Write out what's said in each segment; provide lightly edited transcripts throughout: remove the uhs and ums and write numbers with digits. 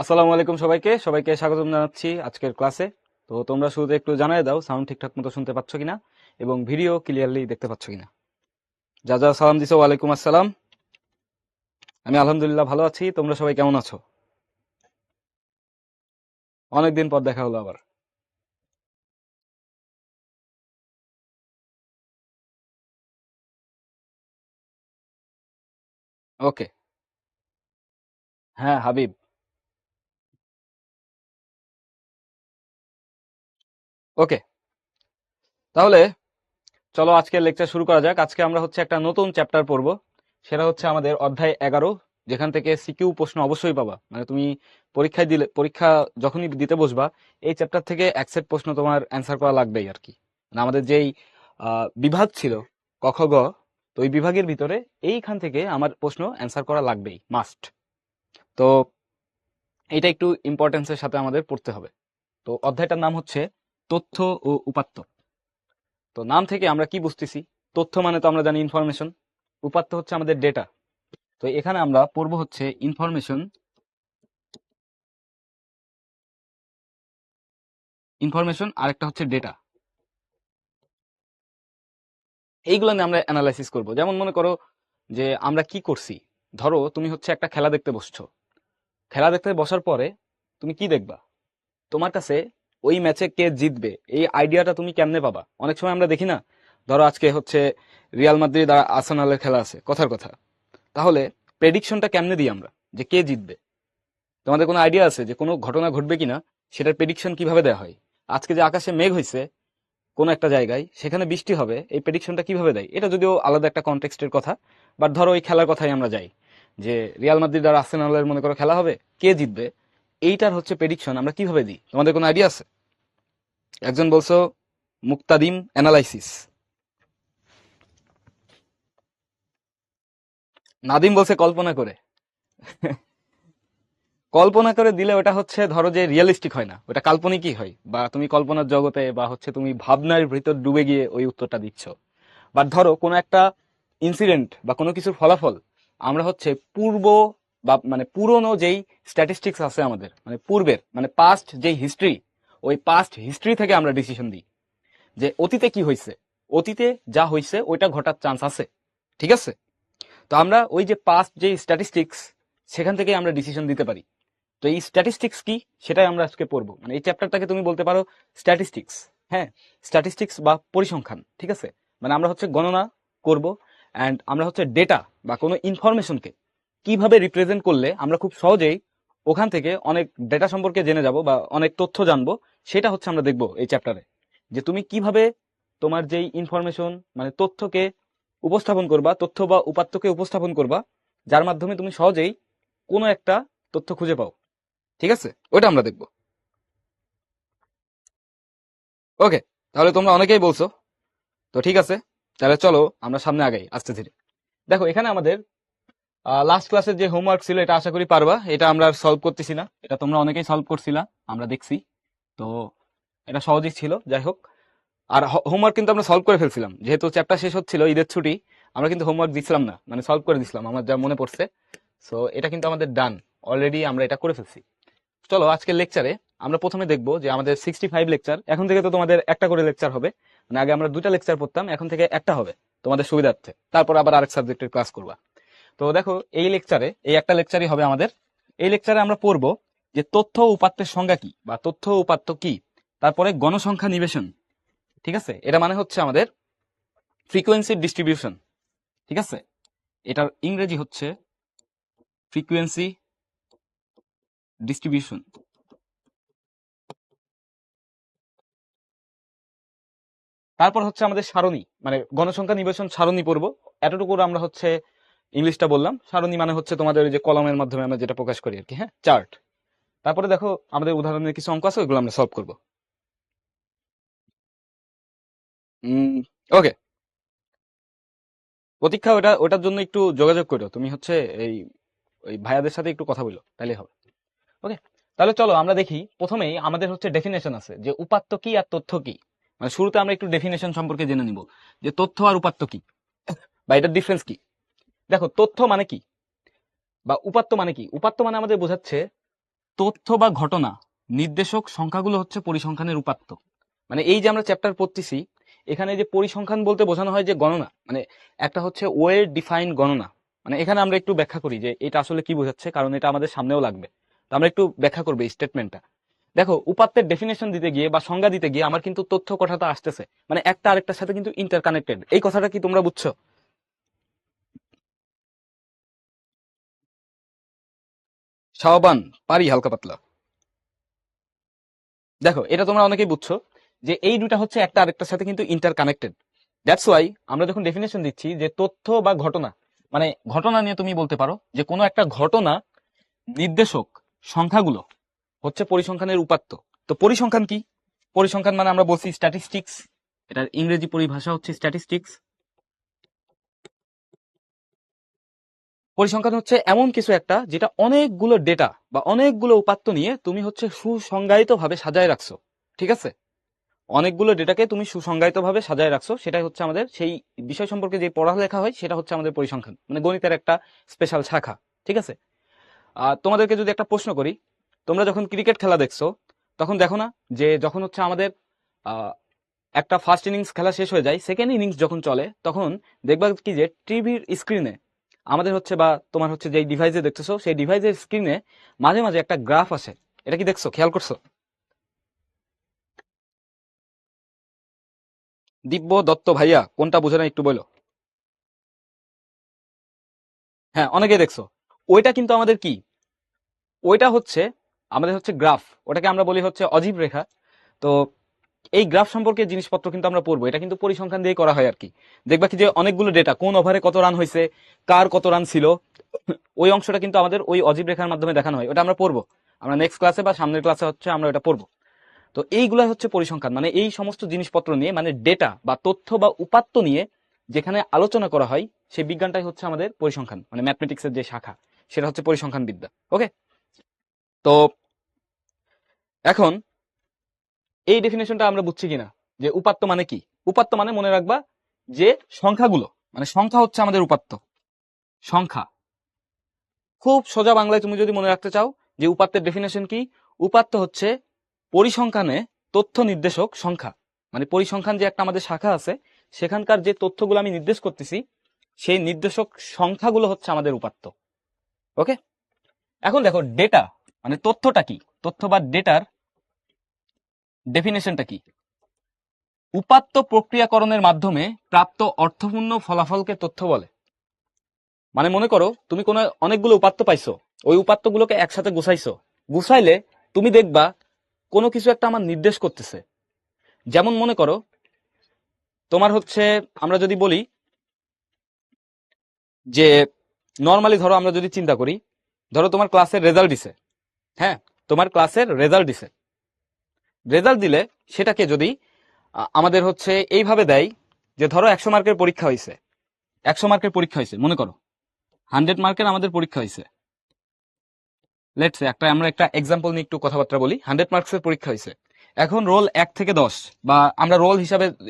আসসালামু আলাইকুম সবাইকে সবাইকে স্বাগতম জানাচ্ছি আজকের ক্লাসে। তো তোমরা শুরুতে একটু জানাই দাও সাউন্ড ঠিকঠাক মতো শুনতে পাচ্ছ কিনা এবং ভিডিও ক্লিয়ারলি দেখতে পাচ্ছ কিনা। যা যা সালাম দিছো ওয়ালাইকুম আসসালাম। আমি আলহামদুলিল্লাহ ভালো আছি, তোমরা সবাই কেমন আছো? অনেকদিন পর দেখা হলো আবার। ওকে। হ্যাঁ হাবিব। ওকে, তাহলে চলো আজকের লেকচার শুরু করা যাক। আজকে আমরা হচ্ছে একটা নতুন চ্যাপ্টার পড়বো, সেটা হচ্ছে আমাদের অধ্যায় 11, যেখান থেকে সিকিউ প্রশ্ন অবশ্যই পাবা। মানে তুমি পরীক্ষা যখনই দিতে বসবা এই চ্যাপ্টার থেকে এক সেট প্রশ্ন তোমার অ্যান্সার করা লাগবেই আর কি। মানে আমাদের যেই বিভাগ ছিল ক খ গ, তো ওই বিভাগের ভিতরে এইখান থেকে আমার প্রশ্ন অ্যান্সার করা লাগবেই, মাস্ট। তো এটা একটু ইম্পর্টেন্সের সাথে আমাদের পড়তে হবে। তো অধ্যায়টার নাম হচ্ছে তথ্য ও উপাত্ত। তো নাম থেকে আমরা কি বুঝতেছি? তথ্য মানে তো আমরা জানি ইনফরমেশন, উপাত্ত হচ্ছে আমাদের ডেটা। তো এখানে আমরা পড়বো হচ্ছে ইনফরমেশন, আরেকটা হচ্ছে ডেটা। এইগুলো নিয়ে আমরা অ্যানালাইসিস করব। যেমন মনে করো যে আমরা কি করছি। ধরো তুমি হচ্ছে একটা খেলা দেখতে বসছো, খেলা দেখতে বসার পরে তুমি কি দেখবা? তোমার কাছে ওই ম্যাচে কে জিতবে এই আইডিয়াটা তুমি কেমনে পাবা? অনেক সময় আমরা দেখি না, ধরো আজকে হচ্ছে রিয়াল মাদ্রিদ আর আর্সেনালের খেলা আছে, কথার কথা। তাহলে প্রেডিকশনটা কেমনে দিই আমরা যে কে জিতবে? তোমাদের কোনো আইডিয়া আছে যে কোনো ঘটনা ঘটবে কিনা সেটার প্রেডিকশন কিভাবে দেওয়া হয়? আজকে যে আকাশে মেঘ হয়েছে কোনো একটা জায়গায়, সেখানে বৃষ্টি হবে, এই প্রেডিকশনটা কিভাবে দেয়? এটা যদিও আলাদা একটা কনটেক্সটের কথা, বাট ধরো এই খেলার কথাই আমরা যাই, যে রিয়াল মাদ্রিদ আর আর্সেনালের মনে করো খেলা হবে, কে জিতবে এইটার হচ্ছে প্রেডিকশন আমরা কিভাবে দিই? তোমাদের কোনো আইডিয়া আছে? একজন বলছো মুক্তাদিম অ্যানালাইসিস, নাদিম বলছে কল্পনা করে। কল্পনা করে দিলে ওটা হচ্ছে ধরো যে রিয়েলিস্টিক হয় না, ওটা কাল্পনিকই হয়, বা তুমি কল্পনার জগতে বা হচ্ছে তুমি ভাবনার ভিতর ডুবে গিয়ে ওই উত্তরটা দিচ্ছ। বাট ধরো কোনো একটা ইনসিডেন্ট বা কোনো কিছুর ফলাফল আমরা হচ্ছে পূর্ব বা মানে পুরনো যেই স্ট্যাটিস্টিক্স আছে আমাদের, মানে পূর্বের মানে পাস্ট যেই হিস্ট্রি, ওই পাস্ট হিস্ট্রি থেকে আমরা ডিসিশন দিই যে অতীতে কি হয়েছে, অতীতে যা হয়েছে ওইটা ঘটার চান্স আছে। ঠিক আছে? তো আমরা ওই যে পাস্ট যেই স্ট্যাটিস্টিক্স, সেখান থেকে আমরা ডিসিশন দিতে পারি। তো এই স্ট্যাটিস্টিক্স কি সেটাই আমরা আজকে পড়বো। মানে এই চ্যাপ্টারটাকে তুমি বলতে পারো স্ট্যাটিস্টিক্স। হ্যাঁ, স্ট্যাটিস্টিক্স বা পরিসংখ্যান। ঠিক আছে? মানে আমরা হচ্ছে গণনা করব, অ্যান্ড আমরা হচ্ছে ডেটা বা কোনো ইনফরমেশনকে কিভাবে রিপ্রেজেন্ট করলে আমরা খুব সহজেই ওখান থেকে অনেক ডেটা সম্পর্কে জেনে যাব বা অনেক তথ্য জানবো, সেটা হচ্ছে আমরা দেখবো এই চ্যাপ্টারে। যে তুমি কিভাবে তোমার যেই ইনফরমেশন মানে তথ্যকে উপস্থাপন করবা, তথ্য বা উপাত্তকে উপস্থাপন করবা, যার মাধ্যমে তুমি সহজেই কোনো একটা তথ্য খুঁজে পাও। ঠিক আছে? ওইটা আমরা দেখবো। ওকে, তাহলে তোমরা অনেকেই বলছো, তো ঠিক আছে, তাহলে চলো আমরা সামনে আগাই আস্তে ধীরে। দেখো এখানে আমাদের লাস্ট ক্লাসের যে হোমওয়ার্ক ছিল এটা আশা করি পারবা। এটা আমরা সলভ করতেছি না, এটা তোমরা অনেকেই সলভ করছিলা, আমরা দেখছি। তো এটা সহজই ছিল, যাই হোক। আর হোমওয়ার্ক কিন্তু আমরা সলভ করে ফেলছিলাম, যেহেতু চ্যাপ্টার শেষ হচ্ছিল, ঈদের ছুটি, আমরা কিন্তু হোমওয়ার্ক দিছিলাম না, মানে সলভ করে দিছিলাম আমার যা মনে পড়ছে। সো এটা কিন্তু আমাদের ডান, অলরেডি আমরা এটা করে ফেলছি। চলো আজকের লেকচারে আমরা প্রথমে দেখবো যে আমাদের 65 লেকচার, এখন থেকে তো তোমাদের একটা করে লেকচার হবে। মানে আগে আমরা দুইটা লেকচার পড়তাম, এখন থেকে একটা হবে তোমাদের সুবিধার্থে, তারপর আবার আরেক সাবজেক্টের ক্লাস করবা। তো দেখো এই লেকচারে এই একটা লেকচারই হবে আমাদের। এই লেকচারে আমরা পড়বো যে তথ্য ও উপাত্তের সংজ্ঞা কি বা তথ্য ও উপাত্ত কি, তারপরে গণসংখ্যা নিবেশন। ঠিক আছে? এটা মানে হচ্ছে আমাদের ফ্রিকোয়েন্সি ডিস্ট্রিবিউশন। ঠিক আছে? এটার ইংরেজি হচ্ছে ফ্রিকোয়েন্সি ডিস্ট্রিবিউশন। তারপর হচ্ছে আমাদের সারণী, মানে গণসংখ্যা নিবেশন সারণী পড়বো। এতটুকু আমরা হচ্ছে ইংলিশটা বললাম। সারণী মানে হচ্ছে তোমাদের ওই যে কলমের মাধ্যমে আমরা যেটা প্রকাশ করি আর কি, হ্যাঁ, চার্ট। তারপরে দেখো আমাদের উদাহরণের কিছু অঙ্ক আছে, ওইগুলো আমরা সলভ করবো। ওকে, প্রতীক্ষা ওটা ওটার জন্য একটু যোগাযোগ করো তুমি হচ্ছে এই ওই ভাইয়াদের সাথে একটু কথা বলো, তাইলে হবে। ওকে, তাহলে চলো আমরা দেখি। প্রথমেই আমাদের হচ্ছে ডেফিনেশন আছে যে উপাত্ত কি আর তথ্য কি। মানে শুরুতে আমরা একটু ডেফিনেশন সম্পর্কে জেনে নিব যে তথ্য আর উপাত্ত কি বা এটার ডিফারেন্স কি। দেখো তথ্য মানে কি বা উপাত্ত মানে কি? উপাত্ত মানে আমাদের বোঝাচ্ছে তথ্য বা ঘটনা নির্দেশক সংখ্যাগুলো হচ্ছে পরিসংখ্যানের উপাত্ত। মানে এই যে আমরা চ্যাপ্টার পড়তেছি, এখানে যে পরিসংখ্যান বলতে বোঝানো হয় যে গণনা, মানে একটা হচ্ছে ওয়েল ডিফাইন্ড গণনা। মানে এখানে আমরা একটু ব্যাখ্যা করি যে এটা আসলে কি বোঝাচ্ছে, কারণ এটা আমাদের সামনেও লাগবে। তো আমরা একটু ব্যাখ্যা করবো এই স্টেটমেন্টটা। দেখো, উপাত্তের ডেফিনেশন দিতে গিয়ে বা সংজ্ঞা দিতে গিয়ে আমার কিন্তু তথ্য কথাটা আসতেছে, মানে একটা আরেকটার সাথে কিন্তু ইন্টারকানেক্টেড। এই কথাটা কি তোমরা বুঝছো? শাহবান, পারি হালকা পাতলা। দেখো, এটা তোমরা অনেকেই বুঝছো যে এই দুটা হচ্ছে একটা আরেকটার সাথে কিন্তু ইন্টারকানেক্টেড। দ্যাটস ওয়াই আমরা যখন ডেফিনেশন দিচ্ছি যে তথ্য বা ঘটনা, মানে ঘটনা নিয়ে তুমি বলতে পারো যে কোনো একটা ঘটনা নির্দেশক সংখ্যাগুলো হচ্ছে পরিসংখ্যানের উপাত্ত। তো পরিসংখ্যান কি? পরিসংখ্যান মানে আমরা বলছি স্ট্যাটিস্টিক্স, এটার ইংরেজি পরিভাষা হচ্ছে স্ট্যাটিস্টিক্স। পরিসংখ্যান হচ্ছে এমন কিছু একটা যেটা অনেকগুলো ডেটা বা অনেকগুলো উপাত্ত নিয়ে তুমি হচ্ছে সুসংজ্ঞায়িত ভাবে সাজায় রাখছো। ঠিক আছে, অনেকগুলো ডেটাকে তুমি সুসংজ্ঞায়িত ভাবে সাজায় রাখছো, সেটাই হচ্ছে আমাদের সেই বিষয় সম্পর্কে যে পড়ালেখা হয় সেটা হচ্ছে আমাদের পরিসংখ্যান, মানে গণিতের একটা স্পেশাল শাখা। ঠিক আছে, তোমাদেরকে যদি একটা প্রশ্ন করি, তোমরা যখন ক্রিকেট খেলা দেখছো তখন দেখো না যে যখন হচ্ছে আমাদের আহ, একটা ফার্স্ট ইনিংস খেলা শেষ হয়ে যায়, সেকেন্ড ইনিংস যখন চলে তখন দেখবা কি যে টিভির স্ক্রিনে আমাদের হচ্ছে বা তোমার হচ্ছে যে ডিভাইসে দেখতেছো সেই ডিভাইসের স্ক্রিনে মাঝে মাঝে একটা গ্রাফ আসে। এটা কি দেখছো, খেয়াল করছো? দিব্য দত্ত ভাইয়া, কোনটা বুঝে না একটু বলো। হ্যাঁ, অনেকেই দেখছো। ওইটা কিন্তু আমাদের কি, ওইটা হচ্ছে আমাদের হচ্ছে গ্রাফ, ওটাকে আমরা বলি হচ্ছে অজীব রেখা। তো এই গ্রাফ সম্পর্কে জিনিসপত্র কিন্তু আমরা পড়বো, এটা কিন্তু পরিসংখ্যান দিয়ে করা হয় আর কি। দেখবা কি যে অনেকগুলো ডেটা, কোন ওভারে কত রান হয়েছে, কার কত রান ছিল, ওই অংশটা কিন্তু আমাদের ওই অজীব রেখার মাধ্যমে দেখানো হয়। ওটা আমরা পড়বো, আমরা নেক্সট ক্লাসে বা সামনের ক্লাসে হচ্ছে আমরা এটা পড়বো। তো এইগুলা হচ্ছে পরিসংখ্যান, মানে এই সমস্ত জিনিসপত্র নিয়ে, মানে ডেটা বা তথ্য বা উপাত্ত নিয়ে যেখানে আলোচনা করা হয়, সেই বিজ্ঞানটাই হচ্ছে আমাদের পরিসংখ্যান, মানে ম্যাথমেটিক্সের যে শাখা সেটা হচ্ছে পরিসংখ্যান বিদ্যা। ওকে, তো এখন এই ডেফিনেশনটা আমরা বুঝছি কিনা যে উপাত্ত মানে কি। উপাত্ত মানে মনে রাখবা যে সংখ্যাগুলো, মানে সংখ্যা হচ্ছে আমাদের উপাত্ত। সংখ্যা, খুব সোজা বাংলায় তুমি যদি মনে রাখতে চাও যে উপাত্তের ডেফিনেশন কি, উপাত্ত হচ্ছে পরিসংখ্যানে তথ্য নির্দেশক সংখ্যা। মানে পরিসংখ্যান যে একটা আমাদের শাখা আছে, সেখানকার যে তথ্যগুলো আমি নির্দেশ করতেছি সেই নির্দেশক সংখ্যাগুলো হচ্ছে আমাদের উপাত্ত। ওকে, এখন দেখো ডেটা মানে তথ্যটা কি, তথ্য বা ডেটার ডেফিনেশনটা কি। উপাত্ত প্রক্রিয়াকরণের মাধ্যমে প্রাপ্ত অর্থপূর্ণ ফলাফলকে তথ্য বলে। মানে মনে করো তুমি কোনো অনেকগুলো উপাত্ত পাইছো, ওই উপাত্তগুলোকে একসাথে গুছাইছো, গুছাইলে তুমি দেখবা কোনো কিছু একটা আমার নির্দেশ করতেছে। যেমন মনে করো তোমার হচ্ছে, আমরা যদি বলি যে নর্মালি ধরো আমরা যদি চিন্তা করি, ধরো তোমার ক্লাসের রেজাল্ট দিছে। হ্যাঁ, তোমার ক্লাসের রেজাল্ট দিছে, রেজাল্ট দিলে সেটাকে যদি আমাদের হচ্ছে এইভাবে দেয় যে ধরো 100 মার্কের পরীক্ষা হয়েছে, 100 মার্কের পরীক্ষা হয়েছে, মনে করো 100 মার্কের আমাদের পরীক্ষা হয়েছে। লেটস একটা আমরা একটা এক্সাম্পল নিয়ে একটু কথাবার্তা বলি। 100 মার্কসের পরীক্ষা হয়েছে, এখন রোল 1 থেকে 10, বা আমরা রোল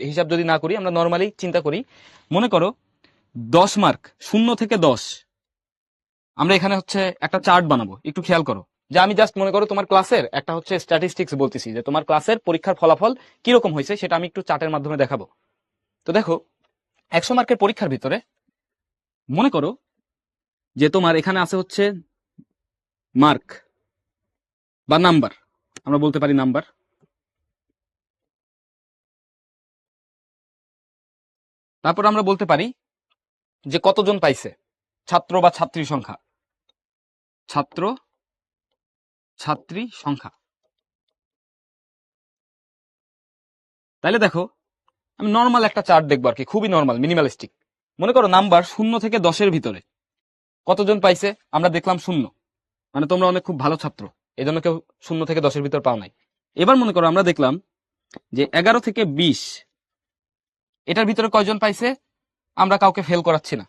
হিসাব যদি না করি, আমরা নর্মালি চিন্তা করি, মনে করো 10 মার্ক, 0 থেকে 10। আমরা এখানে হচ্ছে একটা চার্ট বানাবো, একটু খেয়াল করো যে আমি জাস্ট মনে করো তোমার ক্লাসের একটা হচ্ছে স্ট্যাটিস্টিক্স বলতেছি যে তোমার ক্লাসের পরীক্ষার ফলাফল কিরকম হয়েছে সেটা আমি একটু চার্টের মাধ্যমে দেখাবো। তো দেখো 100 মার্কের পরীক্ষার ভিতরে মনে করো যে তোমার এখানে আছে হচ্ছে মার্ক বা নাম্বার, আমরা বলতে পারি নাম্বার। তারপর আমরা বলতে পারি যে কতজন পাইছে, ছাত্র বা ছাত্রী সংখ্যা, ছাত্র ছাত্রী সংখ্যা। তাইলে দেখো আমি নর্মাল একটা চার্ট দেখবো আর কি, খুবই নর্মাল মিনিমালিস্টিক। মনে করো নাম্বার 0 থেকে 10-এর ভিতরে কতজন পাইছে, আমরা দেখলাম 0, মানে তোমরা অনেক খুব ভালো ছাত্র, এই জন্য কেউ 0 থেকে 10-এর ভিতর পাও নাই। এবার মনে করো আমরা দেখলাম যে 11 থেকে 20, এটার ভিতরে কয়জন পাইছে, আমরা কাউকে ফেল করাচ্ছি না,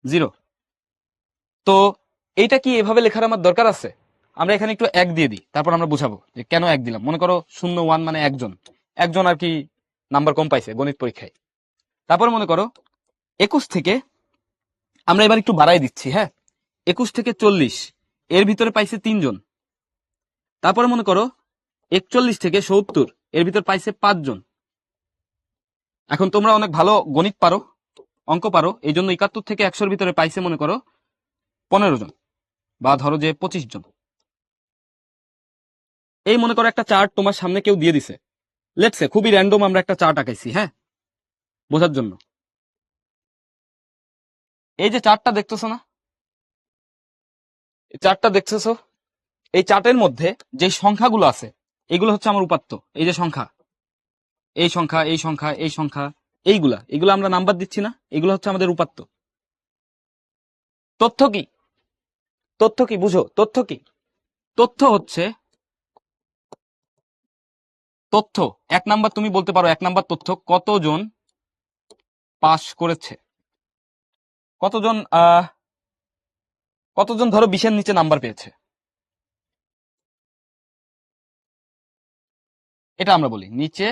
0। তো এইটা কি এভাবে লেখার আমার দরকার আছে? আমরা এখানে একটু 1 দিয়ে দিই, তারপর আমরা বুঝাবো যে কেন 1 দিলাম। মনে করো 0-1 মানে একজন, একজন আর কি নাম্বার কম পাইছে গণিত পরীক্ষায়। তারপর মনে করো 21 থেকে, আমরা এবার একটু বাড়াই দিচ্ছি, হ্যাঁ, 21 থেকে 40, এর ভিতরে পাইছে 3 জন। তারপরে মনে করো 41 থেকে 70 এর ভিতর পাইছে 5 জন। এখন তোমরা অনেক ভালো গণিত পারো, অঙ্ক পারো, এই জন্য 71 থেকে 100 ভিতরে পাইছে মনে করো 15 জন, বা ধরো যে 25 জন। এই মনে করো একটা চার্ট তোমার সামনে কেউ দিয়ে দিছে, লেটসে খুবই র্যান্ডম আমরা একটা চার্ট আঁকাইছি, হ্যাঁ, বোঝার জন্য। এই যে চার্টটা দেখতেছো না, এই চার্টটা দেখতেছো, এই চার্টের মধ্যে যে সংখ্যাগুলো আছে এগুলো হচ্ছে আমার উপাত্ত। এই যে সংখ্যা, এই সংখ্যা, এই সংখ্যা, এই সংখ্যা, এগুলো আমরা নাম্বার দিচ্ছি না, এগুলো হচ্ছে আমাদের উপাত্ত। তথ্য কি? তথ্য কি বুঝো? তথ্য কি? তথ্য হচ্ছে, তথ্য 1 নাম্বার তুমি বলতে পারো 1 নাম্বার তথ্য কতজন পাস করেছে, কতজন কতজন ধরো 20 এর নিচে নাম্বার পেয়েছে, এটা আমরা বলি নিচে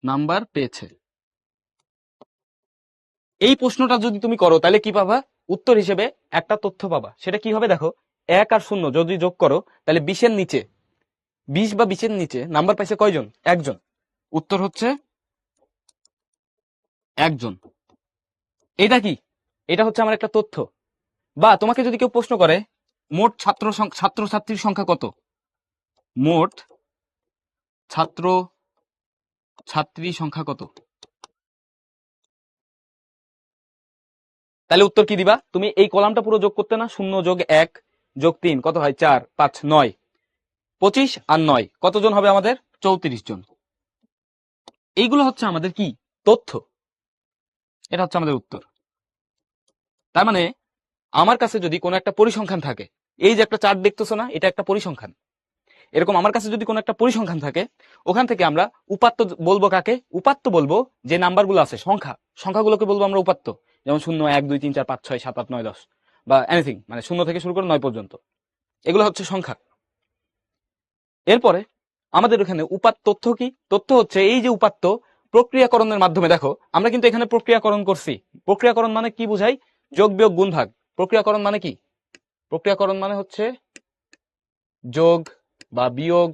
নাম্বার পেয়েছে। এই প্রশ্নটা যদি তুমি করো তাহলে কি পাবা? উত্তর হিসেবে একটা তথ্য পাবা। সেটা কি হবে দেখো, 1 আর 0 যদি যোগ করো তাহলে 20 এর নিচে, 20 বা 20 এর নিচে নাম্বার পাইছে কয়জন? একজন। উত্তর হচ্ছে একজন। এটা কি? এটা হচ্ছে আমার একটা তথ্য। বা তোমাকে যদি কেউ প্রশ্ন করে মোট ছাত্রছাত্রীর সংখ্যা কত, মোট ছাত্র ছাত্রী সংখ্যা কত, তাহলে উত্তর কি দিবা? তুমি এই কলামটা পুরো যোগ করতে না, 0 যোগ 1 যোগ 3 কত হয়? 4, 5, 9, 25 আর 9 কতজন হবে আমাদের? 34 জন। এইগুলো হচ্ছে আমাদের কি? তথ্য। এটা হচ্ছে আমাদের উত্তর। তার মানে আমার কাছে যদি কোনো একটা পরিসংখ্যান থাকে, এই যে একটা চার্ট দেখতেছো না, এটা একটা পরিসংখ্যান। এরকম আমার কাছে যদি কোনো একটা পরিসংখ্যান থাকে, ওখান থেকে আমরা উপাত্ত বলবো কাকে? উপাত্ত বলবো যে নাম্বারগুলো আছে, সংখ্যাগুলোকে বলবো আমরা উপাত্ত। যেমন 0, 1, 2, 3, 4, 5, 6, 7, 8, 9, 10 বা এনিথিং, মানে 0 থেকে শুরু করে 9 পর্যন্ত, এগুলো হচ্ছে সংখ্যা। এরপরে আমাদের এখানে তথ্য কি? তথ্য হচ্ছে এই যে উপাত্ত প্রক্রিয়াকরণের মাধ্যমে, দেখো আমরা কিন্তু এখানে প্রক্রিয়াকরণ করছি। প্রক্রিয়াকরণ মানে কি বুঝাই? যোগ বিয়োগ গুণ ভাগ। প্রক্রিয়াকরণ মানে কি? প্রক্রিয়াকরণ মানে হচ্ছে যোগ বা বিয়োগ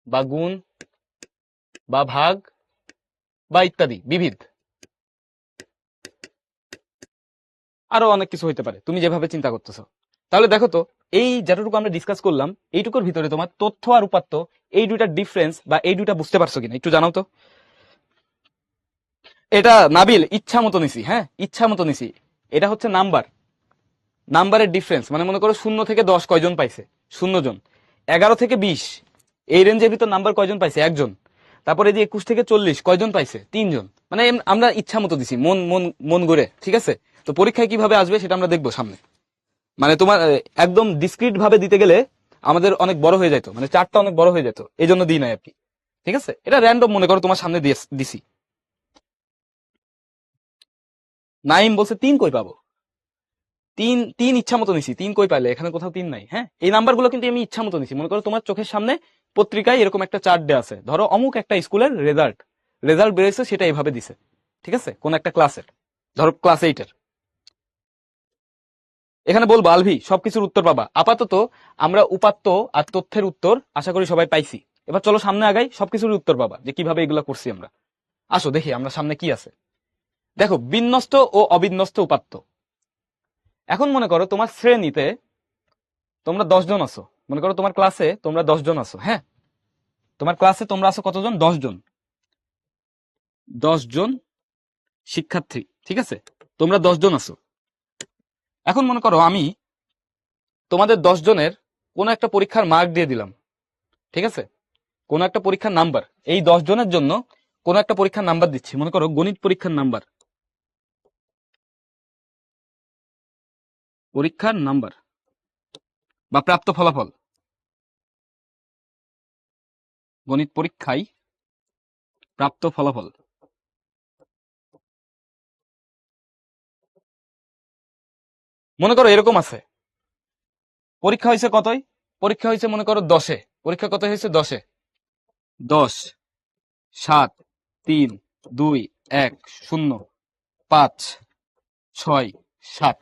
বা গুণ বা ভাগ বা ইত্যাদি বিবিধ, আরো অনেক কিছু হইতে পারে তুমি যেভাবে চিন্তা করতেছো। তাহলে দেখো তো, এই যতটুকু আমরা ডিসকাস করলাম এইটুকুর ভিতরে তোমার তথ্য আর উপাত্ত এই দুইটা ডিফারেন্স বা এই দুইটা বুঝতে পারছো কিনা একটু জানাও তো। এটা নাবিল ইচ্ছা মতো নিছি, হ্যাঁ, ইচ্ছা মতো নিছি। এটা হচ্ছে নাম্বারের ডিফারেন্স, মানে মনে করো 0 থেকে 10 কয়জন পাইছে? 0 জন। 11 থেকে 20 এই রেঞ্জের ভিতর নাম্বার কয়জন পাইছে? একজন। তারপরে যে 21 থেকে 40 কয়জন পাইছে? 3 জন। মানে আমরা ইচ্ছা মতো দিছি, মন মন মন গড়ে, ঠিক আছে? তো পরীক্ষায় কিভাবে আসবে সেটা আমরা দেখবো সামনে। মানে তোমার একদম ডিসক্রিট ভাবে দিতে গেলে আমাদের অনেক বড় হয়ে যেত, মানে চারটা অনেক বড় হয়ে যেত, এই জন্য দিই নাই আর কি। ঠিক আছে, এটা র্যান্ডম মনে করো তোমার সামনে দিছি। নাইম বলছে 3 কই পাবো? 3 ইচ্ছা মতো নিছি। 3 কই পাইলে? এখানে কোথাও 3 নাই। হ্যাঁ, এই নাম্বারগুলো কিন্তু আমি ইচ্ছা মতো নিছি। মনে করো তোমার চোখের সামনে পত্রিকায় এরকম একটা চার্ট দেওয়া আছে, ধরো অমুক একটা স্কুলের রেজাল্ট রেজাল্ট বেরোয়েছে, সেটা এইভাবে দিছে, ঠিক আছে, কোন একটা ক্লাসের, ধরো ক্লাস 8-এর। এখানে বলবো আলভি সবকিছুর উত্তর পাবা। আপাতত আমরা উপাত্ত আর তথ্যের উত্তর আশা করি সবাই পাইছি। এবার চলো সামনে আগাই, সবকিছুর উত্তর পাবা যে কিভাবে এগুলো করছি আমরা। আসো দেখি আমরা সামনে কি আছে। দেখো, বিন্যস্ত ও অবিন্যস্ত উপাত্ত। এখন মনে করো তোমার শ্রেণীতে তোমরা 10 জন আছো, মনে করো তোমার ক্লাসে তোমরা 10 জন আছো, হ্যাঁ, তোমার ক্লাসে তোমরা আছো কতজন? 10 জন। 10 জন শিক্ষার্থী, ঠিক আছে, তোমরা 10 জন আছো। এখন মনে করো আমি তোমাদের 10 জনের কোন একটা পরীক্ষার মার্ক দিয়ে দিলাম, ঠিক আছে, কোন একটা পরীক্ষার নাম্বার, এই 10 জনের জন্য কোন একটা পরীক্ষার নাম্বার দিচ্ছি, মনে করো গণিত পরীক্ষার নাম্বার, বা প্রাপ্ত ফলাফল, গণিত পরীক্ষায় প্রাপ্ত ফলাফল। মনে করো এরকম আছে, পরীক্ষা হয়েছে কতই? পরীক্ষা হয়েছে মনে করো 10-এ। পরীক্ষা কত হয়েছে? 10-এ। 10, 7, 3, 2, 1, 0, 5, 6, 7,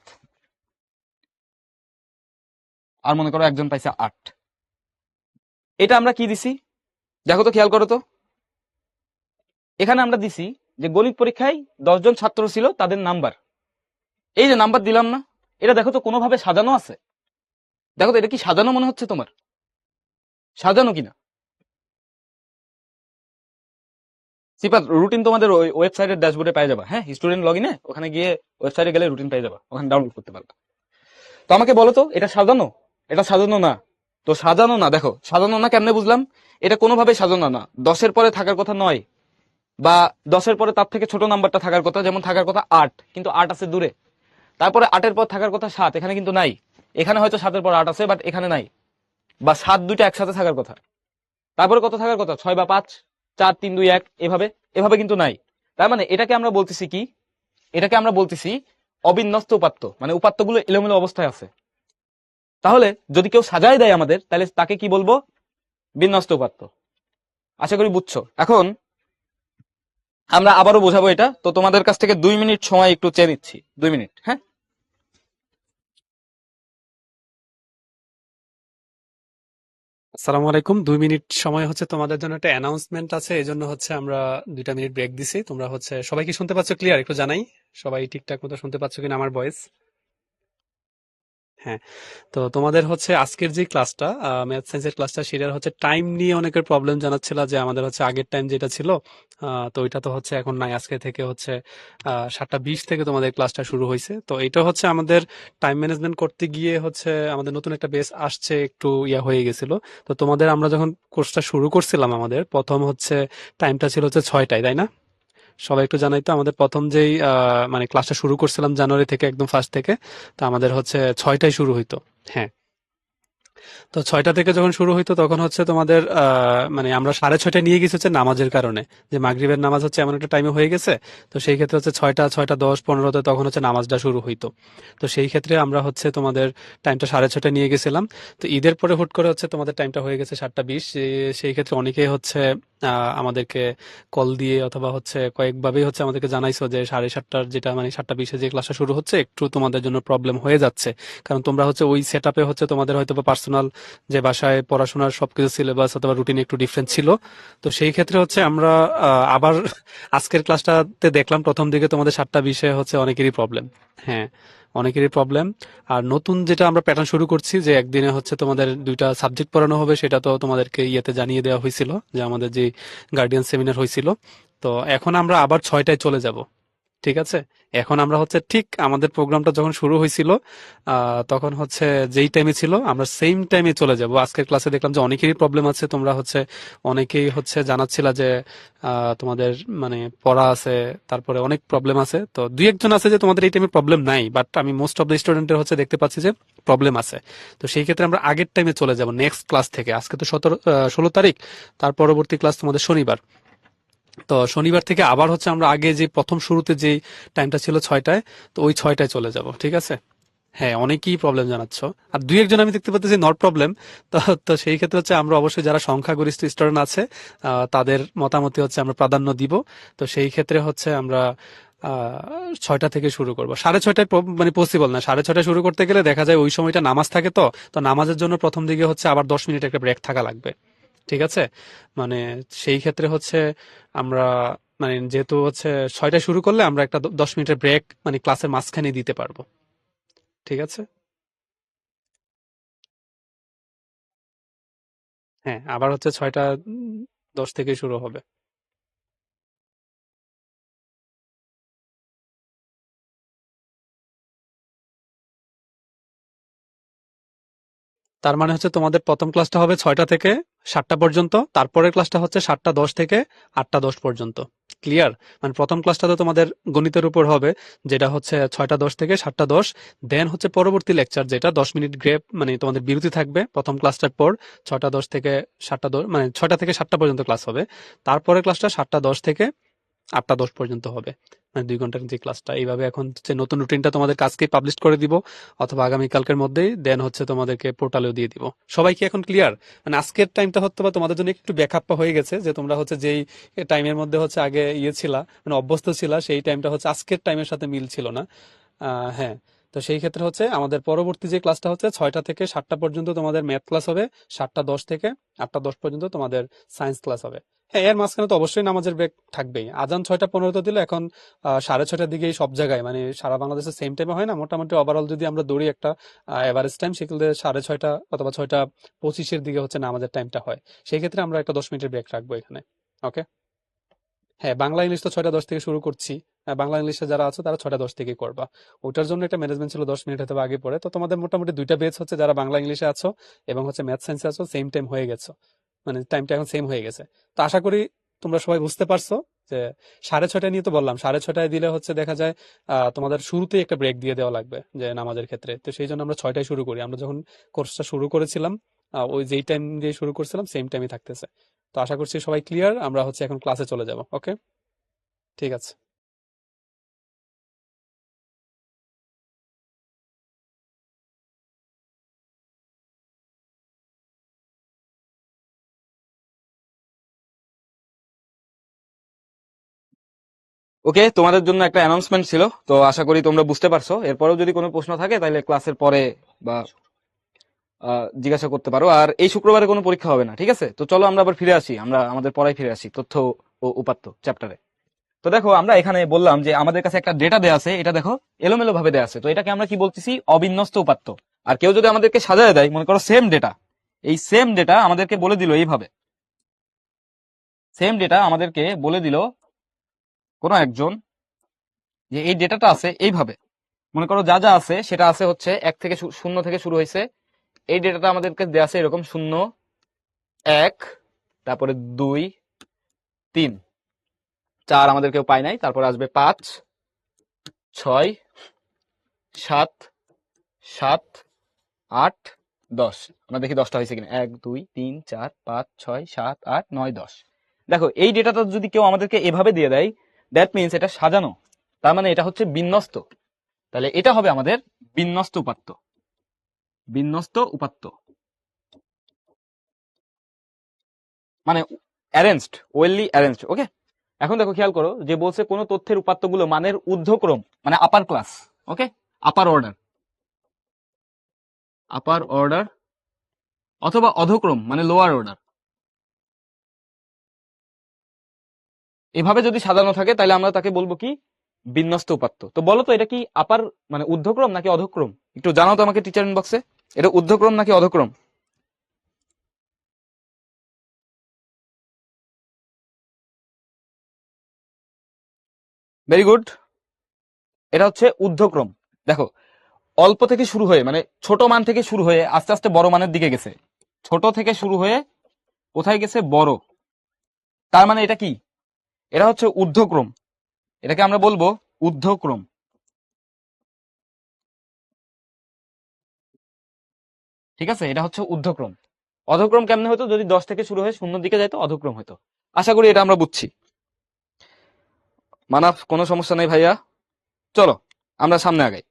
আর মনে করো একজন পাইছে 8। এটা আমরা কি দিছি দেখো তো, খেয়াল করো তো। এখানে আমরা দিছি যে গণিত পরীক্ষায় 10 জন ছাত্র ছিল, তাদের নাম্বার। এই যে নাম্বার দিলাম না, এটা দেখো তো কোনোভাবে সাজানো আছে? দেখো তো, এটা কি সাজানো মনে হচ্ছে তোমার? সাজানো কিনা? সিফাত, রুটিন তোমাদের ওই ওয়েবসাইটের ড্যাশবোর্ডে পেয়ে যাবা। হ্যাঁ, স্টুডেন্ট লগইনে ওখানে গিয়ে ওয়েবসাইটে গেলে রুটিন পেয়ে যাবা, ওখানে ডাউনলোড করতে পারবা। তো আমাকে বলো তো, এটা সাজানো? এটা সাজানো না। তো সাজানো না, দেখো সাজানো না কেমনে বুঝলাম? এটা কোনোভাবে সাজানো না। 10-এর পরে থাকার কথা 9, বা 10-এর পরে তার থেকে ছোট নাম্বারটা থাকার কথা, যেমন থাকার কথা 8, কিন্তু 8 আছে দূরে। তারপরে 8-এর পর থাকার কথা 7, এখানে কিন্তু নাই। এখানে হয়তো 7-এর পর 8 আছে, বাট এখানে নাই। বা 7 দুইটা একসাথে থাকার কথা। তারপরে কত থাকার কথা? 6 বা 5, 4, 3, 2, 1, এভাবে এভাবে কিন্তু নাই। তার মানে এটাকে আমরা বলতেছি কি? এটাকে আমরা বলতেছি অবিন্যস্ত উপাত্ত, মানে উপাত্তগুলো এলোমেলো অবস্থায় আছে। তাহলে যদি কেউ সাজায় দেয় আমাদের, তাহলে তাকে কি বলবো? বিন্যস্ত উপাত্ত। আশা করি বুঝছো। এখন আমরা আবারও বোঝাবো এটা। তো তোমাদের কাছ থেকে 2 মিনিট সময় একটু চেয়ে নিচ্ছি, 2 মিনিট। হ্যাঁ, আসসালামু আলাইকুম। 2 মিনিট সময় হচ্ছে তোমাদের জন্য একটা অ্যানাউন্সমেন্ট আছে, এই জন্য হচ্ছে আমরা 2টা মিনিট ব্রেক দিছি। তোমরা হচ্ছে সবাই কি শুনতে পাচ্ছ? ক্লিয়ার একটু জানাই, সবাই ঠিকঠাক মতো শুনতে পাচ্ছ কিনা আমার ভয়েস? হ্যাঁ। তো তোমাদের হচ্ছে আজকের যে ক্লাসটা, ম্যাথ সায়েন্সের ক্লাসটা, সেটার হচ্ছে টাইম নিয়ে অনেকের প্রবলেম জানাচ্ছিল, যে আমাদের হচ্ছে আগের টাইম যেটা ছিল, তো ওইটা তো হচ্ছে এখন নাই। আজকে থেকে হচ্ছে 7:20 থেকে তোমাদের ক্লাসটা শুরু হয়েছে। তো এটা হচ্ছে আমাদের টাইম ম্যানেজমেন্ট করতে গিয়ে হচ্ছে আমাদের নতুন একটা বেস আসছে, একটু ইয়া হয়ে গেছিল। তো তোমাদের আমরা যখন কোর্সটা শুরু করছিলাম, আমাদের প্রথম হচ্ছে টাইমটা ছিল হচ্ছে 6টায়, তাই না? সবাই একটু জানাই তো, আমাদের প্রথম যেই মানে ক্লাসটা শুরু করছিলাম জানুয়ারি থেকে, একদম ফার্স্ট থেকে, তো আমাদের হচ্ছে 6টায় শুরু হইতো। হ্যাঁ। তো 6টা থেকে যখন শুরু হইতো, তখন হচ্ছে তোমাদের মানে আমরা 6:30 নিয়ে গেছি হচ্ছে নামাজের কারণে, যে মাগরিবের নামাজ হচ্ছে এমন একটা টাইমে হয়ে গেছে। তো সেই ক্ষেত্রে হচ্ছে 6টা, 6:10, 15-তে তখন হচ্ছে নামাজটা শুরু হইতো। তো সেই ক্ষেত্রে আমরা হচ্ছে তোমাদের টাইমটা 6:30 নিয়ে গেছিলাম। তো ঈদের পরে হুট করে হচ্ছে তোমাদের টাইমটা হয়ে গেছে 7:20। সেই ক্ষেত্রে অনেকেই হচ্ছে আমাদেরকে কল দিয়ে অথবা হচ্ছে কয়েকভাবেই হচ্ছে আমাদেরকে জানাইছো যে 7:30, যেটা মানে 7:20-এ যে ক্লাসটা শুরু হচ্ছে, একটু তোমাদের জন্য প্রবলেম হয়ে যাচ্ছে। কারণ তোমরা হচ্ছে ওই সেট আপে হচ্ছে তোমাদের হয়তো পার্সোনাল যে বাসায় পড়াশোনার সবকিছু সিলেবাস অথবা রুটিন একটু ডিফারেন্ট ছিল। তো সেই ক্ষেত্রে হচ্ছে আমরা আবার আজকের ক্লাসটাতে দেখলাম প্রথম দিকে তোমাদের 7:20-এ হচ্ছে অনেকেরই প্রবলেম। হ্যাঁ, অনেকেরই প্রবলেম। আর নতুন যেটা আমরা প্যাটার্ন শুরু করছি, যে একদিনে হচ্ছে তোমাদের 2টা সাবজেক্ট পড়ানো হবে, সেটা তো তোমাদেরকে ইয়েতে জানিয়ে দেওয়া হয়েছিল, যে আমাদের যে গার্ডিয়ান সেমিনার হয়েছিল। তো এখন আমরা আবার 6টায় চলে যাব। ঠিক আছে? এখন আমরা হচ্ছে ঠিক আমাদের প্রোগ্রামটা যখন শুরু হয়েছিল, তখন হচ্ছে যেই টাইমে ছিল আমরা সেম টাইমে চলে যাব। আজকের ক্লাসে দেখলাম যে অনেকেরই প্রবলেম আছে। তোমরা হচ্ছে অনেকেই হচ্ছে জানাচ্ছিলা যে তোমাদের মানে পড়া আছে, তারপরে অনেক প্রবলেম আছে। তো 2-1 জন আছে যে তোমাদের এই টাইমে প্রবলেম নাই, বাট আমি মোস্ট অফ দ্য স্টুডেন্টের হচ্ছে দেখতে পাচ্ছি যে প্রবলেম আছে। তো সেই ক্ষেত্রে আমরা আগের টাইমে চলে যাব নেক্সট ক্লাস থেকে। আজকে তো 16 তারিখ, তার পরবর্তী ক্লাস তোমাদের শনিবার। তো শনিবার থেকে আবার হচ্ছে আমরা আগে যে প্রথম শুরুতে যে টাইমটা ছিল 6টায়, তো ওই 6টায় চলে যাব। ঠিক আছে? হ্যাঁ, অনেকেই প্রবলেম জানাচ্ছ। আর 2-1 জন আমি দেখতে পাচ্ছি নট প্রবলেম। তো তো সেই ক্ষেত্রে হচ্ছে আমরা অবশ্যই যারা সংখ্যাগরিষ্ঠ স্টুডেন্ট আছে, তাদের মতামতে হচ্ছে আমরা প্রাধান্য দিব। তো সেই ক্ষেত্রে হচ্ছে আমরা 6টা থেকে শুরু করবো। 6:30 মানে পসিবল না। 6:30 শুরু করতে গেলে দেখা যায় ওই সময়টা নামাজ থাকে। তো তো নামাজের জন্য প্রথম দিকে হচ্ছে আবার 10 মিনিট একটা ব্রেক থাকা লাগবে। ঠিক আছে? মানে সেই ক্ষেত্রে হচ্ছে আমরা মানে যেহেতু হচ্ছে 6টায় শুরু করলে আমরা একটা 10 মিনিটের ব্রেক মানে ক্লাসের মাঝখানে দিতে পারবো। ঠিক আছে? হ্যাঁ, আবার হচ্ছে 6:10 থেকে শুরু হবে। তার মানে হচ্ছে তোমাদের প্রথম ক্লাসটা হবে 6টা থেকে 7টা পর্যন্ত, তারপরের ক্লাসটা হচ্ছে 7:10 থেকে 8:10 পর্যন্ত। ক্লিয়ার? মানে প্রথম ক্লাসটা তো তোমাদের গণিতের উপর হবে, যেটা হচ্ছে 6:10 থেকে 7:10। দেন হচ্ছে পরবর্তী লেকচার, যেটা 10 মিনিট গ্যাপ মানে তোমাদের বিরতি থাকবে প্রথম ক্লাসটার পর। 6:10 থেকে 7:10 মানে 6টা থেকে 7টা পর্যন্ত ক্লাস হবে। তারপরে ক্লাসটা 7:10 থেকে 8:10 পর্যন্ত হবে। মানে 2 ঘন্টার যে ক্লাসটা। এইভাবে এখন হচ্ছে নতুন রুটিনটা তোমাদের কাজকে পাবলিশ করে দিব, অথবা আগামীকালকের মধ্যেই দেন হচ্ছে তোমাদেরকে পোর্টালেও দিয়ে দিব। সবাই কি এখন ক্লিয়ার? মানে আজকের টাইমটা হয়তো বা তোমাদের জন্য একটু ব্যাকআপ হয়ে গেছে, যে তোমরা হচ্ছে যেই টাইমের মধ্যে হচ্ছে আগে ইয়ে ছিলা, মানে অভ্যস্ত ছিলা, সেই টাইমটা হচ্ছে আজকের টাইমের সাথে মিল ছিল না। হ্যাঁ, তো সেই ক্ষেত্রে হচ্ছে আমাদের পরবর্তী যে ক্লাসটা হচ্ছে 6টা থেকে 7টা পর্যন্ত তোমাদের ম্যাথ ক্লাস হবে, 7টা 10 থেকে 8টা 10 পর্যন্ত তোমাদের সায়েন্স ক্লাস হবে। হ্যাঁ, এর মাঝখানে তো অবশ্যই নামাজের ব্রেক থাকবেই। আজান 6টা 15 দিলে এখন 6:30টার দিকেই সব জায়গায়, মানে সারা বাংলাদেশে সেম টাইমে হয় না, মোটামুটি ওভারঅল যদি আমরা ধরি একটা এভারেজ টাইম, সেক্ষেত্রে 6:30 অথবা 6টা 25-এর দিকে হচ্ছে নামাজের টাইমটা হয়। সেই ক্ষেত্রে আমরা একটা 10 মিনিটের ব্রেক রাখবো এখানে। ওকে। হ্যাঁ, বাংলা ইংলিশ তো 6টা 10 থেকে শুরু করছি। বাংলা ইংলিশে যারা আছে তারা 6টা 10 থেকে করবা। ওটার জন্য একটা ম্যানেজমেন্ট ছিল 10 মিনিট হয়তো বা আগে পড়ে। তো তোমাদের মোটামুটি দুইটা বেচ হচ্ছে, যারা বাংলা ইংলিশে আছো এবং হচ্ছে ম্যাথ সায়েন্সে আছো, সেম টাইম হয়ে গেছো, মানে টাইমটা এখন সেম হয়ে গেছে। তো আশা করি তোমরা সবাই বুঝতে পারছো যে 6:30 নিয়ে তো বললাম, 6:30 দিলে হচ্ছে দেখা যায় তোমাদের শুরুতেই একটা ব্রেক দিয়ে দেওয়া লাগবে যে নামাজের ক্ষেত্রে। তো সেই জন্য আমরা 6টায় শুরু করি। আমরা যখন কোর্সটা শুরু করেছিলাম ওই যেই টাইম দিয়ে শুরু করছিলাম সেম টাইমই থাকতেছে। তো আশা করছি সবাই ক্লিয়ার। আমরা হচ্ছে এখন ক্লাসে চলে যাব। ওকে, ঠিক আছে। ওকে, তোমাদের জন্য একটা অ্যানাউন্সমেন্ট ছিল, তো আশা করি তোমরা বুঝতে পারছো। এরপরেও যদি কোনো প্রশ্ন থাকে তাহলে ক্লাসের পরে বা জিজ্ঞাসা করতে পারো। আর এই শুক্রবারে কোনো পরীক্ষা হবে না, ঠিক আছে? তো চলো আমরা আবার ফিরে আসি, আমরা আমাদের পড়ায় ফিরে আসি, তথ্য ও উপাত্ত চ্যাপ্টারে। তো দেখো, আমরা এখানে বললাম যে আমাদের কাছে একটা ডেটা দেয়া আছে, এটা দেখো এলোমেলো ভাবে দেয়া আছে, তো এটাকে আমরা কি বলতেছি? অবিন্যস্ত উপাত্ত। আর কেউ যদি আমাদেরকে সাজায় দেয়, মনে করো সেম ডেটা, এই সেম ডেটা আমাদেরকে বলে দিল এইভাবে, সেম ডেটা আমাদেরকে বলে দিল কোনো একজন যে এই ডেটাটা আছে এইভাবে। মনে করো যা যা আছে সেটা আছে হচ্ছে 0 থেকে শুরু হয়েছে। এই ডেটাটা আমাদেরকে দেয়া আছে এরকম 0, 1, তারপরে 2, 3, 4 আমাদের কেউ পায় নাই, তারপরে আসবে 5, 6, 7, 7, 8, 10। আমরা দেখি 10টা হয়েছে কিনা। 1, 2, 3, 4, 5, 6, 7, 8, 9, 10। দেখো, এই ডেটাটা যদি কেউ আমাদেরকে এভাবে দিয়ে দেয়, দ্যাট মিনস এটা সাজানো, তার মানে এটা হচ্ছে বিন্যস্ত। তাহলে এটা হবে আমাদের বিন্যস্ত উপাত্ত। বিন্যস্ত উপাত্ত মানে অ্যারেঞ্জড, ওয়েললি অ্যারেঞ্জড। ওকে, এখন দেখো, খেয়াল করো যে বলছে কোন তথ্যের উপাত্তগুলো মানের ঊর্ধ্বক্রম মানে আপার ক্লাস, ওকে, আপার অর্ডার, আপার অর্ডার অথবা অধক্রম মানে লোয়ার অর্ডার, এভাবে যদি সাজানো থাকে তাহলে আমরা তাকে বলবো কি? বিন্যস্ত উপাত্ত। তো বলো তো, এটা কি আপার মানে ঊর্ধ্বক্রম নাকি অধক্রম? একটু জানাও তো আমাকে টিচার ইনবক্সে, এটা ঊর্ধ্বক্রম নাকি অধক্রম? ভেরি গুড, এটা হচ্ছে ঊর্ধ্বক্রম। দেখো, অল্প থেকে শুরু হয়ে মানে ছোট মান থেকে শুরু হয়ে আস্তে আস্তে বড় মানের দিকে গেছে। ছোট থেকে শুরু হয়ে কোথায় গেছে? বড়। তার মানে এটা কি? এটা হচ্ছে ঊর্ধ্বক্রম। এটাকে আমরা বলবো ঊর্ধ্বক্রম। ঠিক আছে, এটা হচ্ছে ঊর্ধ্বক্রম। অধক্রম কেমনে হতো? যদি 10 থেকে শুরু হয়ে 0-র দিকে যাইতো, অধক্রম হতো। আশা করি এটা আমরা বুঝছি। মানাফ, কোনো সমস্যা নেই ভাইয়া। চলো আমরা সামনে আগাই।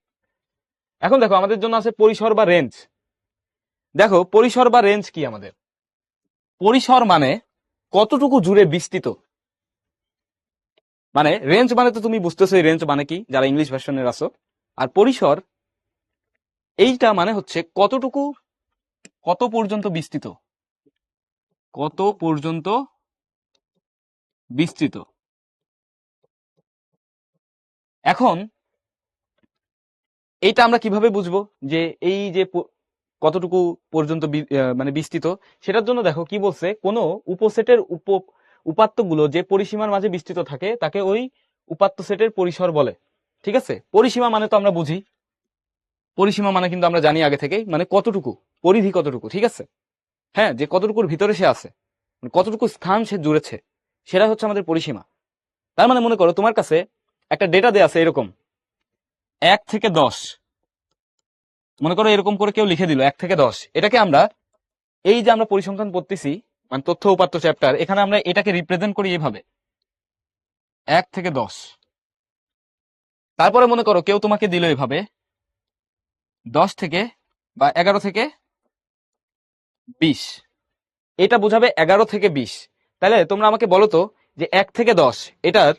এখন দেখো, আমাদের জন্য আছে পরিসর বা রেঞ্জ। দেখো, পরিসর বা রেঞ্জ কি আমাদের? পরিসর মানে কতটুকু জুড়ে বিস্তৃত। মানে রেঞ্জ মানে তো তুমি বুঝতেছো এই রেঞ্জ মানে কি, যারা ইংলিশ ভার্সনের আছো। আর পরিসর, এইটা মানে হচ্ছে কতটুকু, কত পর্যন্ত বিস্তৃত, কত পর্যন্ত বিস্তৃত। এখন এইটা আমরা কিভাবে বুঝবো যে এই যে কতটুকু পর্যন্ত মানে বিস্তৃত? সেটার জন্য দেখো কি বলছে, কোন উপসেটের উপাত্তগুলো যে পরিসীমার মাঝে বিস্তৃত থাকে তাকে ওই উপাত্ত সেটের পরিসর বলে। ঠিক আছে, পরিসীমা মানে তো আমরা বুঝি, পরিসীমা মানে কিন্তু আমরা জানি আগে থেকেই, মানে কতটুকু, পরিধি কতটুকু। ঠিক আছে, হ্যাঁ, যে কতটুকুর ভিতরে সে আছে, মানে কতটুকু স্থান সে জুড়েছে, সেটা হচ্ছে আমাদের পরিসীমা। তার মানে মনে করো তোমার কাছে একটা ডেটা দেয়া আছে এরকম 1 থেকে 10। মনে করো এরকম করে কেউ লিখে দিল 1 থেকে 10। এটাকে আমরা, এই যে আমরা পরিসংখ্যান পড়তেছি মানে তথ্য উপাত্ত চ্যাপ্টার, এখানে আমরা এটাকে রিপ্রেজেন্ট করি এভাবে 1 থেকে 10। তারপরে মনে করো কেউ তোমাকে দিল এভাবে 10 থেকে বা 11 থেকে 20। এটা বোঝাবে 11 থেকে 20। তাহলে তোমরা আমাকে বলো তো যে 1 থেকে 10 এটার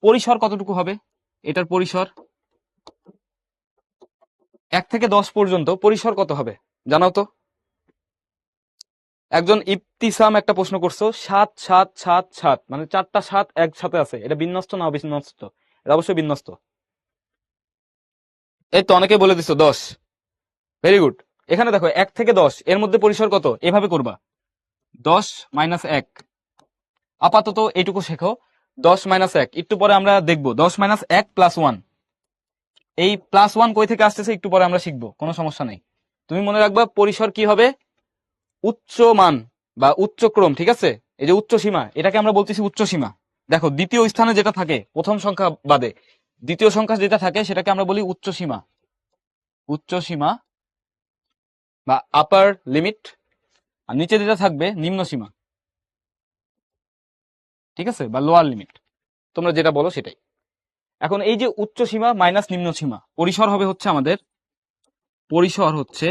পরিসর কতটুকু হবে? এটার পরিসর 1 থেকে 10 পর্যন্ত পরিসর কত হবে জানাও তো। একজন ইবতিসাম একটা প্রশ্ন করছো, 7 7 7 7, মানে 4টা 7 একসাথে আছে, এটা বিন্যস্ত না অবিন্যস্ত? এটা অবশ্যই বিন্যস্ত। এই তো অনেকে বলে দিছো 10, ভেরি গুড। এখানে দেখো 1 থেকে 10 এর মধ্যে পরিসর কত, এভাবে করবা 10 মাইনাস 1। আপাতত এইটুকু শেখো, 10 মাইনাস 1, একটু পরে আমরা দেখবো 10 মাইনাস 1 প্লাস 1। এই প্লাস 1 কই থেকে আসতেছে একটু পরে আমরা শিখবো, কোনো সমস্যা নেই। তুমি মনে রাখবা পরিসর কি হবে, উচ্চ মান বা উচ্চ ক্রম, ঠিক আছে? এই যে উচ্চ সীমা, এটাকে আমরা বলতেছি উচ্চ সীমা। দেখো দ্বিতীয় স্থানে যেটা থাকে প্রথম সংখ্যা বাদে, দ্বিতীয় সংখ্যা যেটা থাকে সেটাকে আমরা বলি উচ্চ সীমা। উচ্চ সীমা বা আপার লিমিট, আর নিচে যেটা থাকবে নিম্ন সীমা, ঠিক আছে, বা লোয়ার লিমিট, তোমরা যেটা বলো সেটাই। এখন এই যে উচ্চ সীমা মাইনাস নিম্ন সীমা, পরিসর হবে হচ্ছে আমাদের, পরিসর হচ্ছে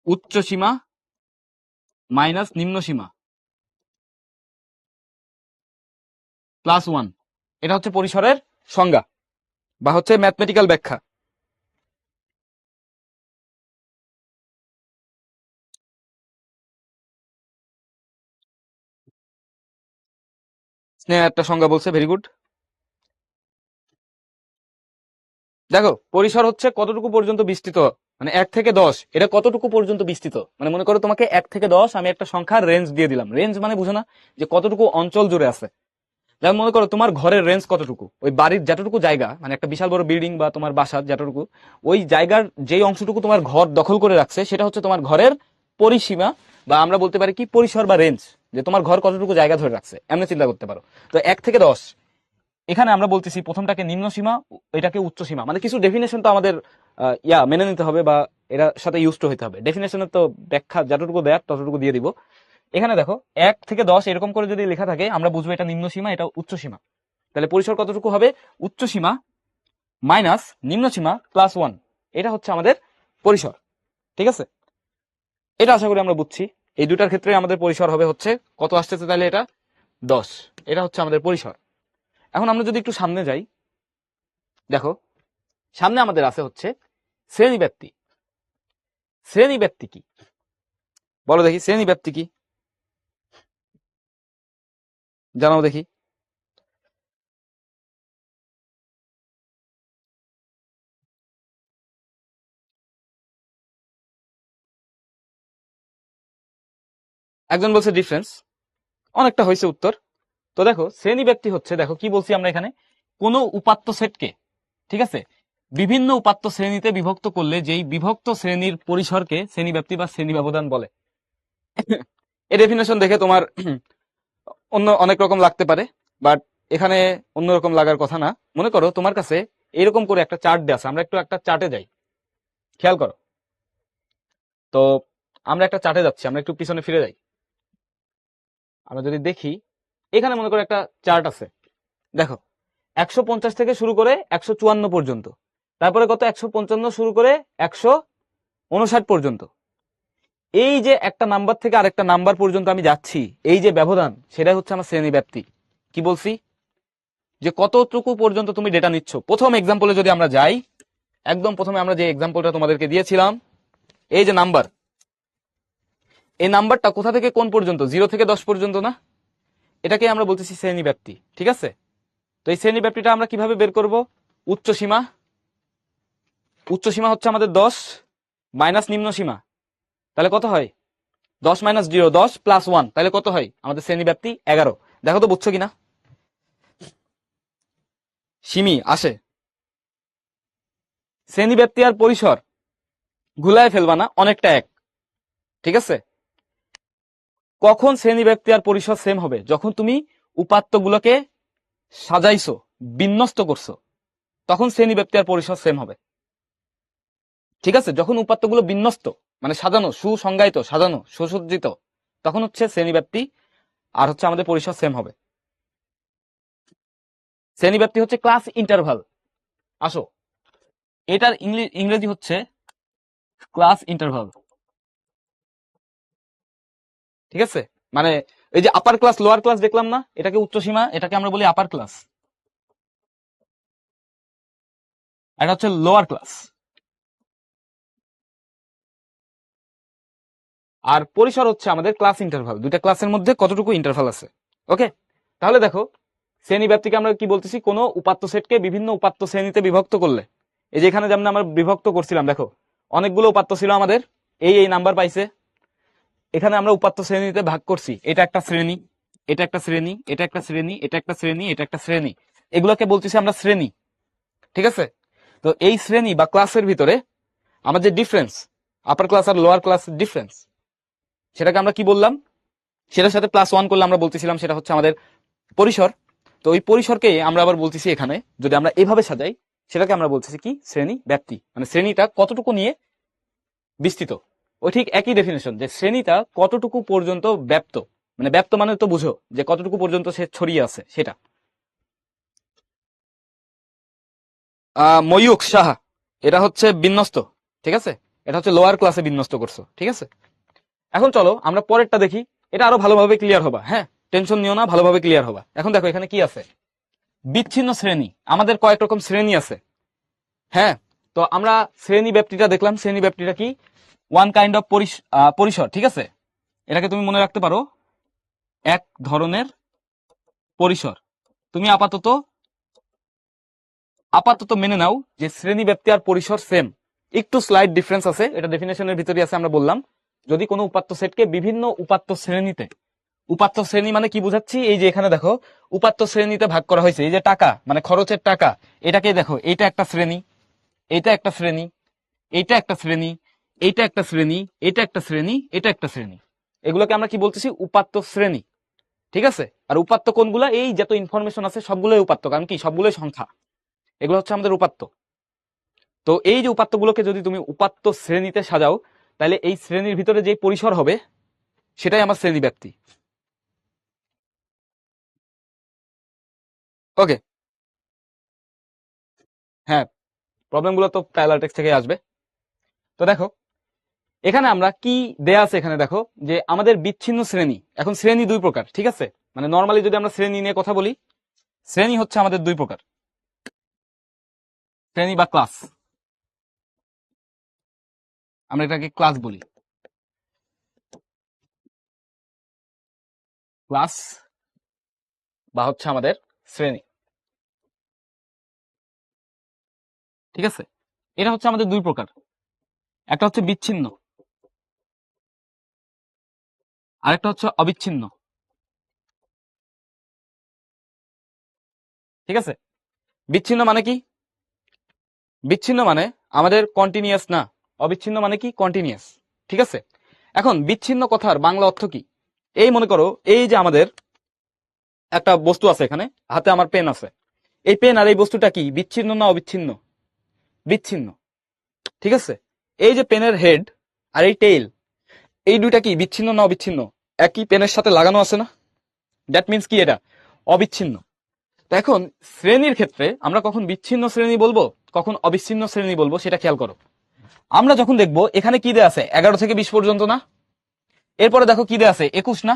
উচ্চ সীমা মাইনাস নিম্ন সীমা প্লাস 1। এটা হচ্ছে পরিসরের সংজ্ঞা বা হচ্ছে ম্যাথমেটিক্যাল ব্যাখ্যা। স্নেহা একটা সংজ্ঞা বলছে, ভেরি গুড। দেখো পরিসর হচ্ছে কতটুকু পর্যন্ত বিস্তৃত, মানে 1 থেকে 10 এটা কতটুকু পর্যন্ত বিস্তৃত, মানে মনে করো তোমাকে 1 থেকে 10 আমি একটা সংখ্যার রেঞ্জ দিয়ে দিলাম। রেঞ্জ মানে বুঝো না, যে কতটুকু অঞ্চল জুড়ে আছে। যেমন মনে করো তোমার ঘরের রেঞ্জ কতটুকু, ওই বাড়ির যতটুকু জায়গা, মানে একটা বিশাল বড় বিল্ডিং বা তোমার বাসার যতটুকু, ওই জায়গার যেই অংশটুকু তোমার ঘর দখল করে রাখছে সেটা হচ্ছে তোমার ঘরের পরিসীমা, বা আমরা বলতে পারি কি পরিসর বা রেঞ্জ, যে তোমার ঘর কতটুকু জায়গা ধরে রাখছে, এমনি চিন্তা করতে পারো। তো 1 থেকে 10, এখানে আমরা বলতেছি প্রথমটাকে নিম্ন সীমা, এটাকে উচ্চ সীমা, মানে কিছু ডেফিনেশন তো আমাদের মেনে নিতে হবে বা এর সাথে ইউজ টু হতে হবে। ডেফিনেশনের তো ব্যাখ্যা যতটুকু দেয় ততটুকু দিয়ে দিব। এখানে দেখো 1 থেকে 10 এরকম করে যদি লেখা থাকে আমরা বুঝবো এটা নিম্ন সীমা, এটা উচ্চ সীমা। তাহলে পরিসর কতটুকু হবে, উচ্চ সীমা মাইনাস নিম্ন সীমা প্লাস 1, এটা হচ্ছে আমাদের পরিসর, ঠিক আছে? এটা আশা করি আমরা বুঝছি। এই দুটার ক্ষেত্রে আমাদের পরিসর হবে হচ্ছে কত আসতেছে, তাহলে এটা 10, এটা হচ্ছে আমাদের পরিসর। এখন আমরা যদি একটু সামনে যাই, দেখো সামনে আমাদের আছে হচ্ছে শ্রেণীব্যাপ্তি। শ্রেণীব্যাপ্তি কি বলো দেখি, শ্রেণীব্যাপ্তি কি জানাও দেখি। একজন বলছে ডিফারেন্স, অনেকটা হয়েছে উত্তর। তো দেখো শ্রেণীব্যাপ্তি হচ্ছে, দেখো কি বলছি আমরা এখানে, কোন উপাত্ত সেটকে, ঠিক আছে, বিভিন্ন উপাত্ত শ্রেণীতে বিভক্ত করলে যেই বিভক্ত শ্রেণীর পরিসরকে শ্রেণীব্যাপ্তি বা শ্রেণী ব্যবধান বলে। এই ডেফিনেশন দেখে তোমার অন্য অনেক রকম লাগতে পারে, বাট এখানে অন্যরকম লাগার কথা না। মনে করো তোমার কাছে এরকম করে একটা চার্ট দেওয়া আছে, আমরা একটু একটা চার্টে যাই, খেয়াল করো। তো আমরা একটা চার্টে যাচ্ছি, আমরা একটু পিছনে ফিরে যাই। আমরা যদি দেখি এখানে মনে করো একটা চার্ট আছে, দেখো 150 থেকে শুরু করে 154 পর্যন্ত, তারপরে কত 155 শুরু করে 159 পর্যন্ত। এই যে একটা নাম্বার থেকে আরেকটা নাম্বার পর্যন্ত আমি যাচ্ছি, এই যে ব্যবধান, সেটাই হচ্ছে আমার শ্রেণী ব্যাপ্তি। কি বলছি, যে কতটুকু পর্যন্ত তুমি ডেটা নিচ্ছ। প্রথম এক্সাম্পলে যদি আমরা যাই, একদম প্রথমে আমরা যে এক্সাম্পলটা তোমাদেরকে দিয়েছিলাম, এই যে নাম্বার, এই নাম্বারটা কোথা থেকে কোন পর্যন্ত, 0 থেকে 10 পর্যন্ত না, এটাকে আমরা বলতেছি শ্রেণী ব্যাপ্তি, ঠিক আছে? তো এই শ্রেণী ব্যাপ্তিটা আমরা কিভাবে বের করব, উচ্চ সীমা, উচ্চ সীমা হচ্ছে আমাদের 10 মাইনাস নিম্ন সীমা, তাহলে কত হয় 10 মাইনাস 0, 10 প্লাস 1, তাহলে কত হয় আমাদের শ্রেণী ব্যাপ্তি 11। দেখো তো বুঝছো কিনা, সিমি আসে। শ্রেণী ব্যাপ্তি আর পরিসর গুলায় ফেলবা না, অনেকটা এক, ঠিক আছে? কখন শ্রেণী ব্যাপ্তি আর পরিসর সেম হবে, যখন তুমি উপাত্তগুলোকে সাজাইছো, বিন্যস্ত করছো, তখন শ্রেণী ব্যাপ্তি আর পরিসর সেম হবে, ঠিক আছে? যখন উপাত্তগুলো বিন্যস্ত মানে সাজানো, সুসংজ্ঞায়িত, সাজানো, সুসজ্জিত, তখন হচ্ছে শ্রেণী ব্যাপ্তি আর হচ্ছে আমাদের পরিসর সেম হবে। শ্রেণী ব্যাপ্তি হচ্ছে ক্লাস ইন্টারভাল। আসো, এটার ইংরেজি হচ্ছে ক্লাস ইন্টারভাল, ঠিক আছে? মানে এই যে আপার ক্লাস লোয়ার ক্লাস দেখলাম না, এটাকে উচ্চ সীমা, এটাকে আমরা বলি আপার ক্লাস, এটা হচ্ছে লোয়ার ক্লাস। আর পরিসর হচ্ছে আমাদের ক্লাস ইন্টারভাল, দুইটা ক্লাসের মধ্যে কতটুকু ইন্টারভাল আছে। ওকে, তাহলে দেখো শ্রেণী ব্যাপ্তিকে আমরা কি বলতেছি, কোনো উপাত্ত সেটকে বিভিন্ন উপাত্ত শ্রেণীতে বিভক্ত করলে, এই যে এখানে যেমন আমরা বিভক্ত করছিলাম, দেখো অনেকগুলো উপাত্ত ছিল আমাদের, এই নাম্বার পাইছে, এখানে আমরা উপাত্ত শ্রেণীতে ভাগ করছি, এটা একটা শ্রেণী, এটা একটা শ্রেণী, এটা একটা শ্রেণী, এটা একটা শ্রেণী, এটা একটা শ্রেণী, এগুলোকে বলতেছি আমরা শ্রেণী। ঠিক আছে, তো এই শ্রেণী বা ক্লাসের ভিতরে আমাদের যে ডিফারেন্স, আপার ক্লাস আর লোয়ার ক্লাস ডিফারেন্স, সেটাকে আমরা কি বললাম, সেটার সাথে +1 করলে আমরা বলতেছিলাম সেটা হচ্ছে আমাদের পরিসর। তো ওই পরিসরকে আমরা আবার বলতেছি এখানে, যদি আমরা এভাবে সাজাই, সেটাকে আমরা বলতেছি কি, শ্রেণী ব্যাপ্তি, মানে শ্রেণীটা কতটুকু নিয়ে বিস্তৃত। ওই ঠিক একই ডেফিনেশন, যে শ্রেণীটা কতটুকু পর্যন্ত ব্যাপ্ত, মানে ব্যাপ্ত মানে তো বুঝো যে কতটুকু পর্যন্ত সে ছড়িয়ে আছে সেটা। ময়ূক সাহা, এটা হচ্ছে বিন্যস্ত, ঠিক আছে, এটা হচ্ছে লোয়ার ক্লাসে বিন্যস্ত করছো, ঠিক আছে। এখন চলো আমরা পরেরটা দেখি, এটা আরো ভালোভাবে ক্লিয়ার হবা, হ্যাঁ টেনশন নিও না, ভালোভাবে ক্লিয়ার হবা। এখন দেখো এখানে কি আছে, বিচ্ছিন্ন শ্রেণী, আমাদের কয়েক রকম শ্রেণী আছে, হ্যাঁ। তো আমরা শ্রেণী ব্যাপ্তিটা দেখলাম, শ্রেণী ব্যাপ্তিটা কি, ওয়ান কাইন্ড অফ পরিসর, ঠিক আছে, এটাকে তুমি মনে রাখতে পারো এক ধরনের পরিসর। তুমি আপাতত মেনে নাও যে শ্রেণী ব্যাপ্তি আর পরিসর সেম, একটু স্লাইড ডিফারেন্স আছে, এটা ডেফিনেশনের ভিতরে আছে, আমরা বললাম যদি কোনো উপাত্ত সেটকে বিভিন্ন উপাত্ত শ্রেণীতে, উপাত্ত শ্রেণী মানে কি বুঝাচ্ছি, এই যে এখানে দেখো উপাত্ত শ্রেণীতে ভাগ করা হয়েছে, এই যে টাকা মানে খরচের টাকা, এটাকে দেখো এইটা একটা শ্রেণী, এইটা একটা শ্রেণী, এইটা একটা শ্রেণী, এইটা একটা শ্রেণী, এটা একটা শ্রেণী, এটা একটা শ্রেণী, এগুলোকে আমরা কি বলতেছি, উপাত্ত শ্রেণী। ঠিক আছে, আর উপাত্ত কোনগুলা, এই যত ইনফরমেশন আছে সবগুলোই উপাত্ত, কারণ কি সবগুলোই সংখ্যা, এগুলো হচ্ছে আমাদের উপাত্ত। তো এই যে উপাত্তগুলোকে যদি তুমি উপাত্ত শ্রেণীতে সাজাও, তাহলে এই শ্রেণীর ভিতরে যে পরিসর হবে সেটাই আমার শ্রেণী ব্যাপ্তি। ওকে, হ্যাঁ, প্রবলেমগুলো তো প্যারালাল টেক্সট থেকে আসবে। তো দেখো এখানে আমরা কি দেয়া আছে, এখানে দেখো যে আমাদের বিচ্ছিন্ন শ্রেণী, এখন শ্রেণী দুই প্রকার, ঠিক আছে, মানে নর্মালি যদি আমরা শ্রেণী নিয়ে কথা বলি, শ্রেণী হচ্ছে আমাদের দুই প্রকার, শ্রেণী বা ক্লাস, আমরা এটাকে ক্লাস বলি, ক্লাস বা হচ্ছে আমাদের শ্রেণী, ঠিক আছে। এটা হচ্ছে আমাদের দুই প্রকার, একটা হচ্ছে বিচ্ছিন্ন, আরেকটা হচ্ছে অবিচ্ছিন্ন, ঠিক আছে। বিচ্ছিন্ন মানে কি, বিচ্ছিন্ন মানে আমাদের কন্টিনিউয়াস না, অবিচ্ছিন্ন মানে কি, কন্টিনিউয়াস, ঠিক আছে। এখন বিচ্ছিন্ন কথার বাংলা অর্থ কি, এই মনে করো এই যে আমাদের একটা বস্তু আছে, এখানে হাতে আমার পেন আছে, এই পেন আর এই বস্তুটা কি বিচ্ছিন্ন না অবিচ্ছিন্ন, বিচ্ছিন্ন, ঠিক আছে। এই যে পেনের হেড আর এই টেইল, এই দুইটা কি বিচ্ছিন্ন না অবিচ্ছিন্ন, একই পেনের সাথে লাগানো আছে না, দ্যাট মিন্স কি এটা অবিচ্ছিন্ন। তো এখন শ্রেণীর ক্ষেত্রে আমরা কখন বিচ্ছিন্ন শ্রেণী বলবো, কখন অবিচ্ছিন্ন শ্রেণী বলবো, সেটা খেয়াল করো। আমরা যখন দেখবো এখানে কি দেয়া আছে, 11 থেকে 20 পর্যন্ত না, এরপরে দেখো কি দেয়া আছে, 21 না,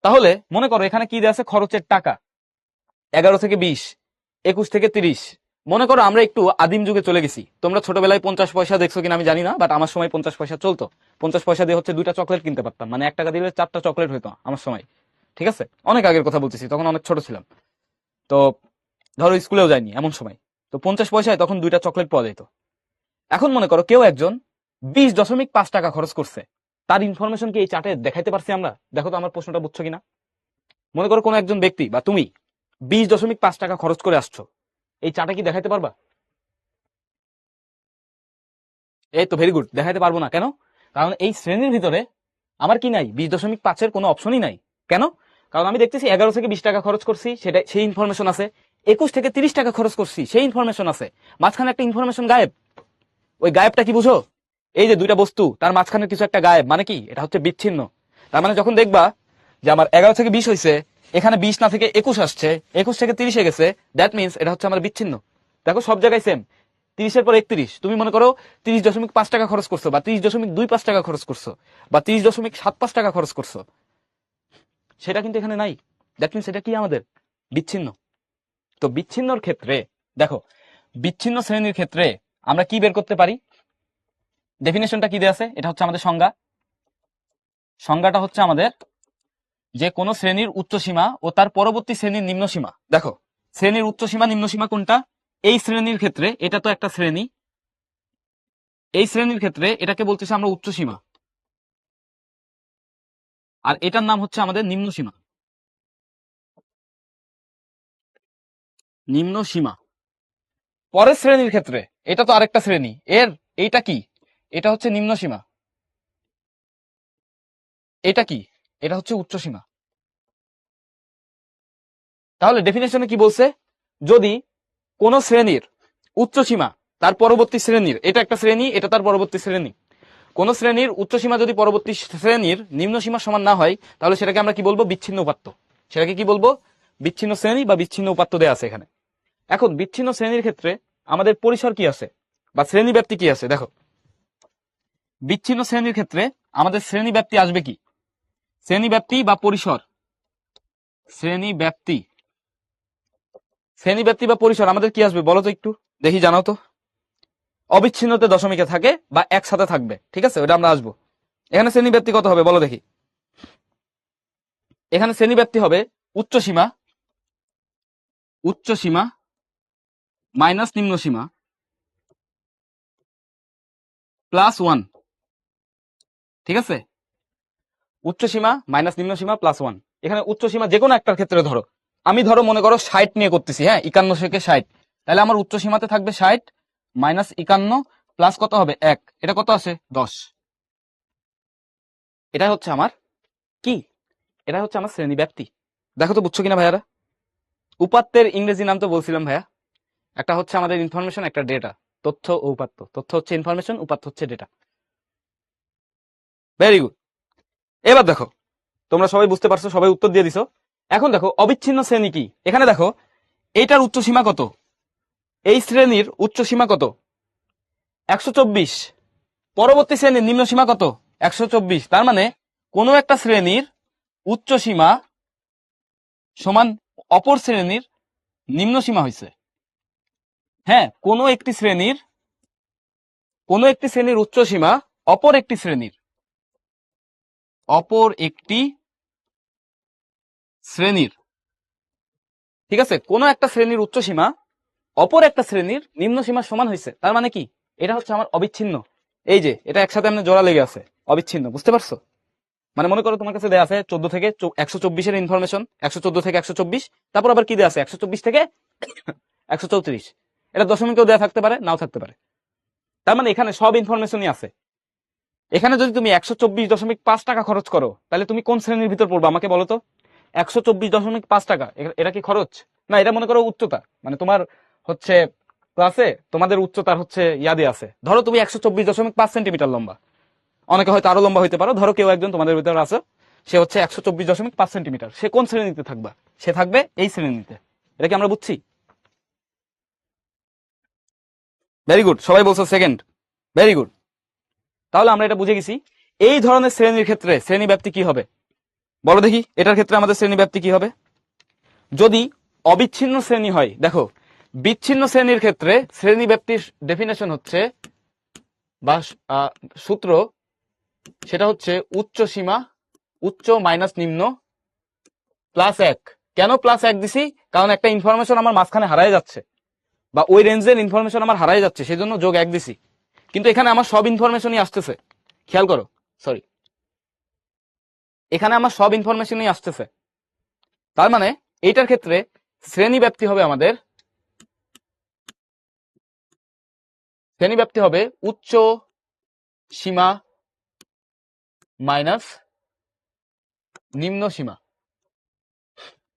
তাহলে মনে করো এখানে কি দেয়া আছে, খরচের টাকা 11 থেকে 20, 21 থেকে 30। মনে করো আমরা একটু আদিম যুগে চলে গেছি, তোমরা ছোটবেলায় 50 পয়সা দেখছো কিনা আমি জানি না, বাট আমার সময় 50 পয়সা চলতো, 50 পয়সা দিয়ে হচ্ছে 2টা চকলেট কিনতে পারতাম, মানে 1 টাকা দিলে 4টা চকলেট হইতো আমার সময়, ঠিক আছে, অনেক আগের কথা বলতেছি, তখন অনেক ছোট ছিলাম। তো ধরো স্কুলেও যায়নি এমন সময়, তো 50 পয়সায় তখন 2টা চকলেট পাওয়া যেত। এখন মনে করো কেউ একজন 20.5 টাকা খরচ করছে, তার ইনফরমেশন কি এই চার্টে দেখাইতে পারছি আমরা, দেখো তো আমার প্রশ্নটা বুঝছো কিনা। মনে করো কোন একজন ব্যক্তি বা তুমি 20.5 টাকা খরচ করে আসছো, এই চার্টে কি দেখাইতে পারবা, এই তো ভেরি গুড, দেখাইতে পারবো না কেন, কারণ এই শ্রেণীর ভিতরে আমার কি নাই, 20.5-এর কোনো অপশনই নাই। কেন, কারণ আমি দেখতেছি 11 থেকে 20 টাকা খরচ করছি, সেটা সেই ইনফরমেশন আছে, 21 থেকে 30 টাকা খরচ করছি সেই ইনফরমেশন আছে, মাঝখানে একটা ইনফরমেশন গায়েব, ওই গায়েবটা কি বুঝো, এই যে দুইটা বস্তু তার মাঝখানে কিছু একটা গায়েব, মানে কি এটা হচ্ছে বিচ্ছিন্ন। তার মানে যখন দেখবা যে আমার 11 থেকে 20 হয়েছে, এখানে 20 না থেকে 21 আসছে, 21 থেকে 30 গেছে, দ্যাট মিনস এটা হচ্ছে আমার বিচ্ছিন্ন। দেখো সব জায়গায় সেম, 30-এর পর 31, তুমি মনে করো 30.5 টাকা খরচ করছো, বা 30.25 টাকা খরচ করছো, বা 30.75 টাকা খরচ করছো, সেটা কিন্তু এখানে নাই, দ্যাট মিনস এটা কি আমাদের বিচ্ছিন্ন। তো বিচ্ছিন্নর ক্ষেত্রে দেখো, বিচ্ছিন্ন শ্রেণীর ক্ষেত্রে আমরা কি বের করতে পারি, ডেফিনেশনটা কি দেয়া আছে, এটা হচ্ছে আমাদের সংজ্ঞা। সংজ্ঞাটা হচ্ছে আমাদের যে কোন শ্রেণীর উচ্চ সীমা ও তার পরবর্তী শ্রেণীর নিম্ন সীমা। দেখো শ্রেণীর উচ্চ সীমা নিম্ন সীমা কোনটা, এই শ্রেণীর ক্ষেত্রে এটা তো একটা শ্রেণী, এই শ্রেণীর ক্ষেত্রে এটাকে বলতেছি আমরা উচ্চ সীমা, আর এটার নাম হচ্ছে আমাদের নিম্ন সীমা। নিম্ন সীমা পরের শ্রেণীর ক্ষেত্রে এটা তো আরেকটা শ্রেণী, এর এইটা কি, এটা হচ্ছে নিম্ন সীমা, এটা কি, এটা হচ্ছে উচ্চ সীমা। তাহলে ডেফিনেশনে কি বলছে, যদি কোন শ্রেণীর উচ্চ সীমা তার পরবর্তী শ্রেণীর, এটা একটা শ্রেণী, এটা তার পরবর্তী শ্রেণী, কোন শ্রেণীর উচ্চ সীমা যদি পরবর্তী শ্রেণীর নিম্ন সীমা সমান না হয়, তাহলে সেটাকে আমরা কি বলবো, বিচ্ছিন্ন উপাত্ত। সেটাকে কি বলবো, বিচ্ছিন্ন শ্রেণী বা বিচ্ছিন্ন উপাত্ত দেয়া আছে এখানে। এখন বিচ্ছিন্ন শ্রেণীর ক্ষেত্রে আমাদের পরিসর কি আছে বা শ্রেণী ব্যাপ্তি কি আছে। দেখো বিচ্ছিন্ন শ্রেণীর ক্ষেত্রে আমাদের শ্রেণী ব্যাপ্তি আসবে কি, শ্রেণী ব্যাপ্তি বা পরিসর, শ্রেণী ব্যাপ্তি, শ্রেণী ব্যাপ্তি বা পরিসর আমাদের কি আসবে বলো তো একটু, দেখি জানাও তো। অবিচ্ছিন্নতে দশমিকে থাকে বা একসাথে থাকবে, ঠিক আছে, ওটা আমরা আসবো। এখানে শ্রেণী ব্যাপ্তি কত হবে বলো দেখি, এখানে শ্রেণী ব্যাপ্তি হবে উচ্চ সীমা, উচ্চ সীমা মাইনাস নিম্ন সীমা প্লাস 1, ঠিক আছে, উচ্চ সীমা মাইনাস নিম্ন সীমা প্লাস 1। এখানে উচ্চ সীমা যে কোনো একটার ক্ষেত্রে ধরো, আমি ধরো মনে করো 60 নিয়ে করতেছি, হ্যাঁ 51 থেকে 60, তাহলে আমার উচ্চ সীমাতে থাকবে 60 মাইনাস 51 প্লাস কত হবে 1, এটা কত আছে 10। এটা হচ্ছে আমার কি, এটা হচ্ছে আমার শ্রেণী ব্যাপ্তি। দেখো তো বুঝছো কিনা ভাইয়ারা। উপাত্তের ইংরেজি নাম তো বলছিলাম ভাইয়া, একটা হচ্ছে আমাদের ইনফরমেশন, একটা ডেটা, তথ্য ও উপাত্ত। তথ্য হচ্ছে ইনফরমেশন, উপাত্ত হচ্ছে ডেটা। Very good. এবার দেখো তোমরা সবাই বুঝতে পারছো, সবাই উত্তর দিয়ে দিছো। এখন দেখো অবিচ্ছিন্ন শ্রেণী কি, এখানে দেখো এইটার উচ্চ সীমা কত, এই শ্রেণীর উচ্চ সীমা কত 124, পরবর্তী শ্রেণীর নিম্ন সীমা কত 124। তার মানে কোন একটা শ্রেণীর উচ্চ সীমা সমান অপর শ্রেণীর নিম্ন সীমা হয়েছে। হ্যাঁ, কোন একটি শ্রেণীর উচ্চ সীমা অপর একটি শ্রেণীর, ঠিক আছে, কোন একটা শ্রেণীর উচ্চ সীমা অপর একটা শ্রেণীর নিম্ন সীমার সমান হয়েছে। তার মানে কি, এটা হচ্ছে আমার অবিচ্ছিন্ন। এই যে এটা একসাথে আমরা জোড়া লেগে আছে, অবিচ্ছিন্ন, বুঝতে পারছো। মানে মনে করো তোমার কাছে দেয়া আছে 14 থেকে 124 এর ইনফরমেশন, 114 থেকে 124, তারপর আবার কি দেয়া আছে 124 থেকে 134, এটা দশমিকেও দেয়া থাকতে পারে, নাও থাকতে পারে। তার মানে এখানে সব ইনফরমেশনই আছে। এখানে যদি তুমি 124.5 টাকা খরচ করো, তাহলে তুমি কোন শ্রেণীর ভিতর পড়বে আমাকে বলো তো। 124.5 টাকা এটা কি খরচ না, এটা মনে করো উচ্চতা, মানে তোমার হচ্ছে ক্লাসে তোমাদের উচ্চতার হচ্ছে ইয়াদে আছে, ধরো তুমি 124.5 সেন্টিমিটার লম্বা, অনেকে হয়তো আরো লম্বা হইতে পারো, ধরো কেউ একজন তোমাদের ভিতরে আছে সে হচ্ছে 124.5 সেন্টিমিটার, সে কোন শ্রেণীতে থাকবা, সে থাকবে এই শ্রেণীতে। এটা কি আমরা বুঝছি? ভেরি গুড, সবাই বলছো সেকেন্ড, ভেরি গুড। তাহলে আমরা এটা বুঝে গেছি। এই ধরনের শ্রেণীর ক্ষেত্রে শ্রেণী ব্যাপ্তি কি হবে বলো দেখি, এটার ক্ষেত্রে আমাদের শ্রেণী ব্যাপ্তি কি হবে যদি অবিচ্ছিন্ন শ্রেণী হয়। দেখো বিচ্ছিন্ন শ্রেণীর ক্ষেত্রে শ্রেণী ব্যাপ্তির ডেফিনেশন হচ্ছে বা সূত্র, সেটা হচ্ছে উচ্চ সীমা, উচ্চ মাইনাস নিম্ন প্লাস 1। কেন প্লাস 1 দিছি, কারণ একটা ইনফরমেশন আমার মাঝখানে হারায় যাচ্ছে, বা ওই রেঞ্জের ইনফরমেশন আমার হারায় যাচ্ছে, সেই জন্য যোগ 1 দিছি। কিন্তু এখানে আমার সব ইনফরমেশনই আসতেছে, খেয়াল করো, সরি, এখানে আমার সব ইনফরমেশনই আসতেছে। তার মানে এইটার ক্ষেত্রে শ্রেণী ব্যাপ্তি হবে আমাদের, শ্রেণী ব্যাপ্তি হবে উচ্চ সীমা মাইনাস নিম্ন সীমা।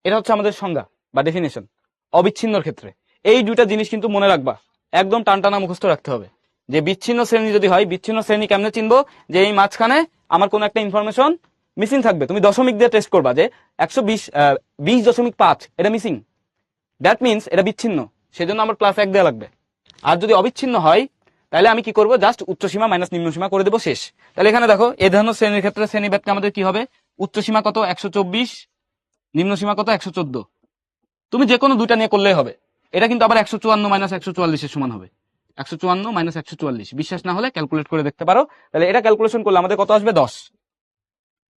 এটা হচ্ছে আমাদের সংজ্ঞা বা ডেফিনেশন অবিচ্ছিন্নর ক্ষেত্রে। এই দুইটা জিনিস কিন্তু মনে রাখবা, একদম টানটানা মুখস্থ রাখতে হবে। যে বিচ্ছিন্ন শ্রেণী যদি হয়, বিচ্ছিন্ন শ্রেণী কেমনে চিনবো, যে এই মাঝখানে আমার কোন একটা ইনফরমেশন মিসিং থাকবে, তুমি দশমিক দিয়ে টেস্ট করবা যে 120.5 এটা মিসিং, দ্যাট মিনস এটা বিচ্ছিন্ন, সেজন্য আমার প্লাস 1 দেওয়া লাগবে। আর যদি অবিচ্ছিন্ন হয় তাহলে আমি কি করব, জাস্ট উচ্চ সীমা মাইনাস নিম্ন সীমা করে দেবো, শেষ। তাহলে এখানে দেখো এই ধরনের শ্রেণীর ক্ষেত্রে শ্রেণী ব্যাপ্তি আমাদের কি হবে, উচ্চ সীমা কত 124, নিম্ন সীমা কত 114। তুমি যে কোনো দুইটা নিয়ে করলেই হবে, এটা কিন্তু আবার 154 মাইনাস 144 এর সমান হবে। 154 মাইনাস 144, বিশ্বাস না হলে ক্যালকুলেট করে দেখতে পারো। তাহলে এটা ক্যালকুলেশন করলে আমাদের কত আসবে? 10।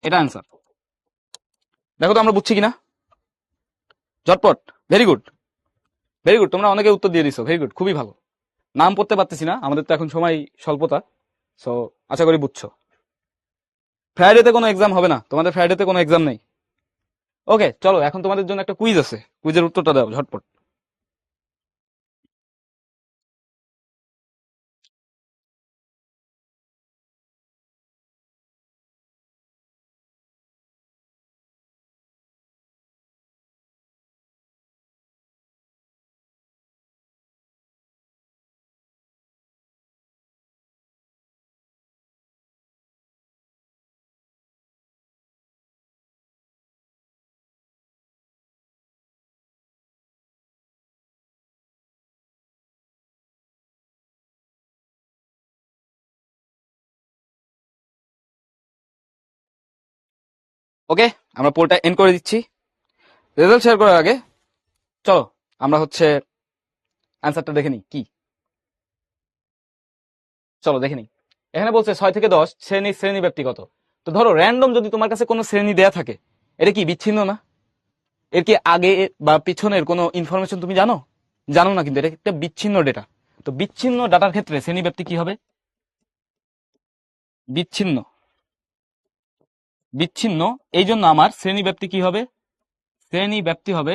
এটা অ্যান্সার। দেখো তো আমরা বুঝছি কিনা, ঝটপট। ভেরি গুড, ভেরি গুড, তোমরা অনেকে উত্তর দিয়ে দিছো, ভেরি গুড, খুবই ভালো। নাম পড়তে পারতেছি না, আমাদের তো এখন সময় স্বল্পতা, সো আশা করি বুঝছো। ফ্রাইডেতে কোনো এক্সাম হবে না, তোমাদের ফ্রাইডেতে কোনো এক্সাম নেই। ওকে, চলো এখন তোমাদের জন্য একটা কুইজ আছে, কুইজের উত্তরটা দাও ঝটপট। ওকে, আমরা পোলটা এন্ড করে দিচ্ছি। রেজাল্ট শেয়ার করার আগে চলো আমরা হচ্ছে অ্যান্সারটা দেখে নিই কি। চলো দেখে নিই। এখানে বলছে 6 থেকে 10 শ্রেণী ব্যাপ্তি কত। তো ধরো র্যান্ডম যদি তোমার কাছে কোনো শ্রেণী দেয়া থাকে, এটা কি বিচ্ছিন্ন না? এর কি আগে বা পিছনের কোনো ইনফরমেশন তুমি জানো? জানো না, কিন্তু এটা একটা বিচ্ছিন্ন ডেটা। তো বিচ্ছিন্ন ডাটার ক্ষেত্রে শ্রেণী ব্যাপ্তি কি হবে? বিচ্ছিন্ন। বিচ্ছিন্ন, এই জন্য আমার শ্রেণী ব্যাপ্তি কি হবে? শ্রেণী ব্যাপ্তি হবে,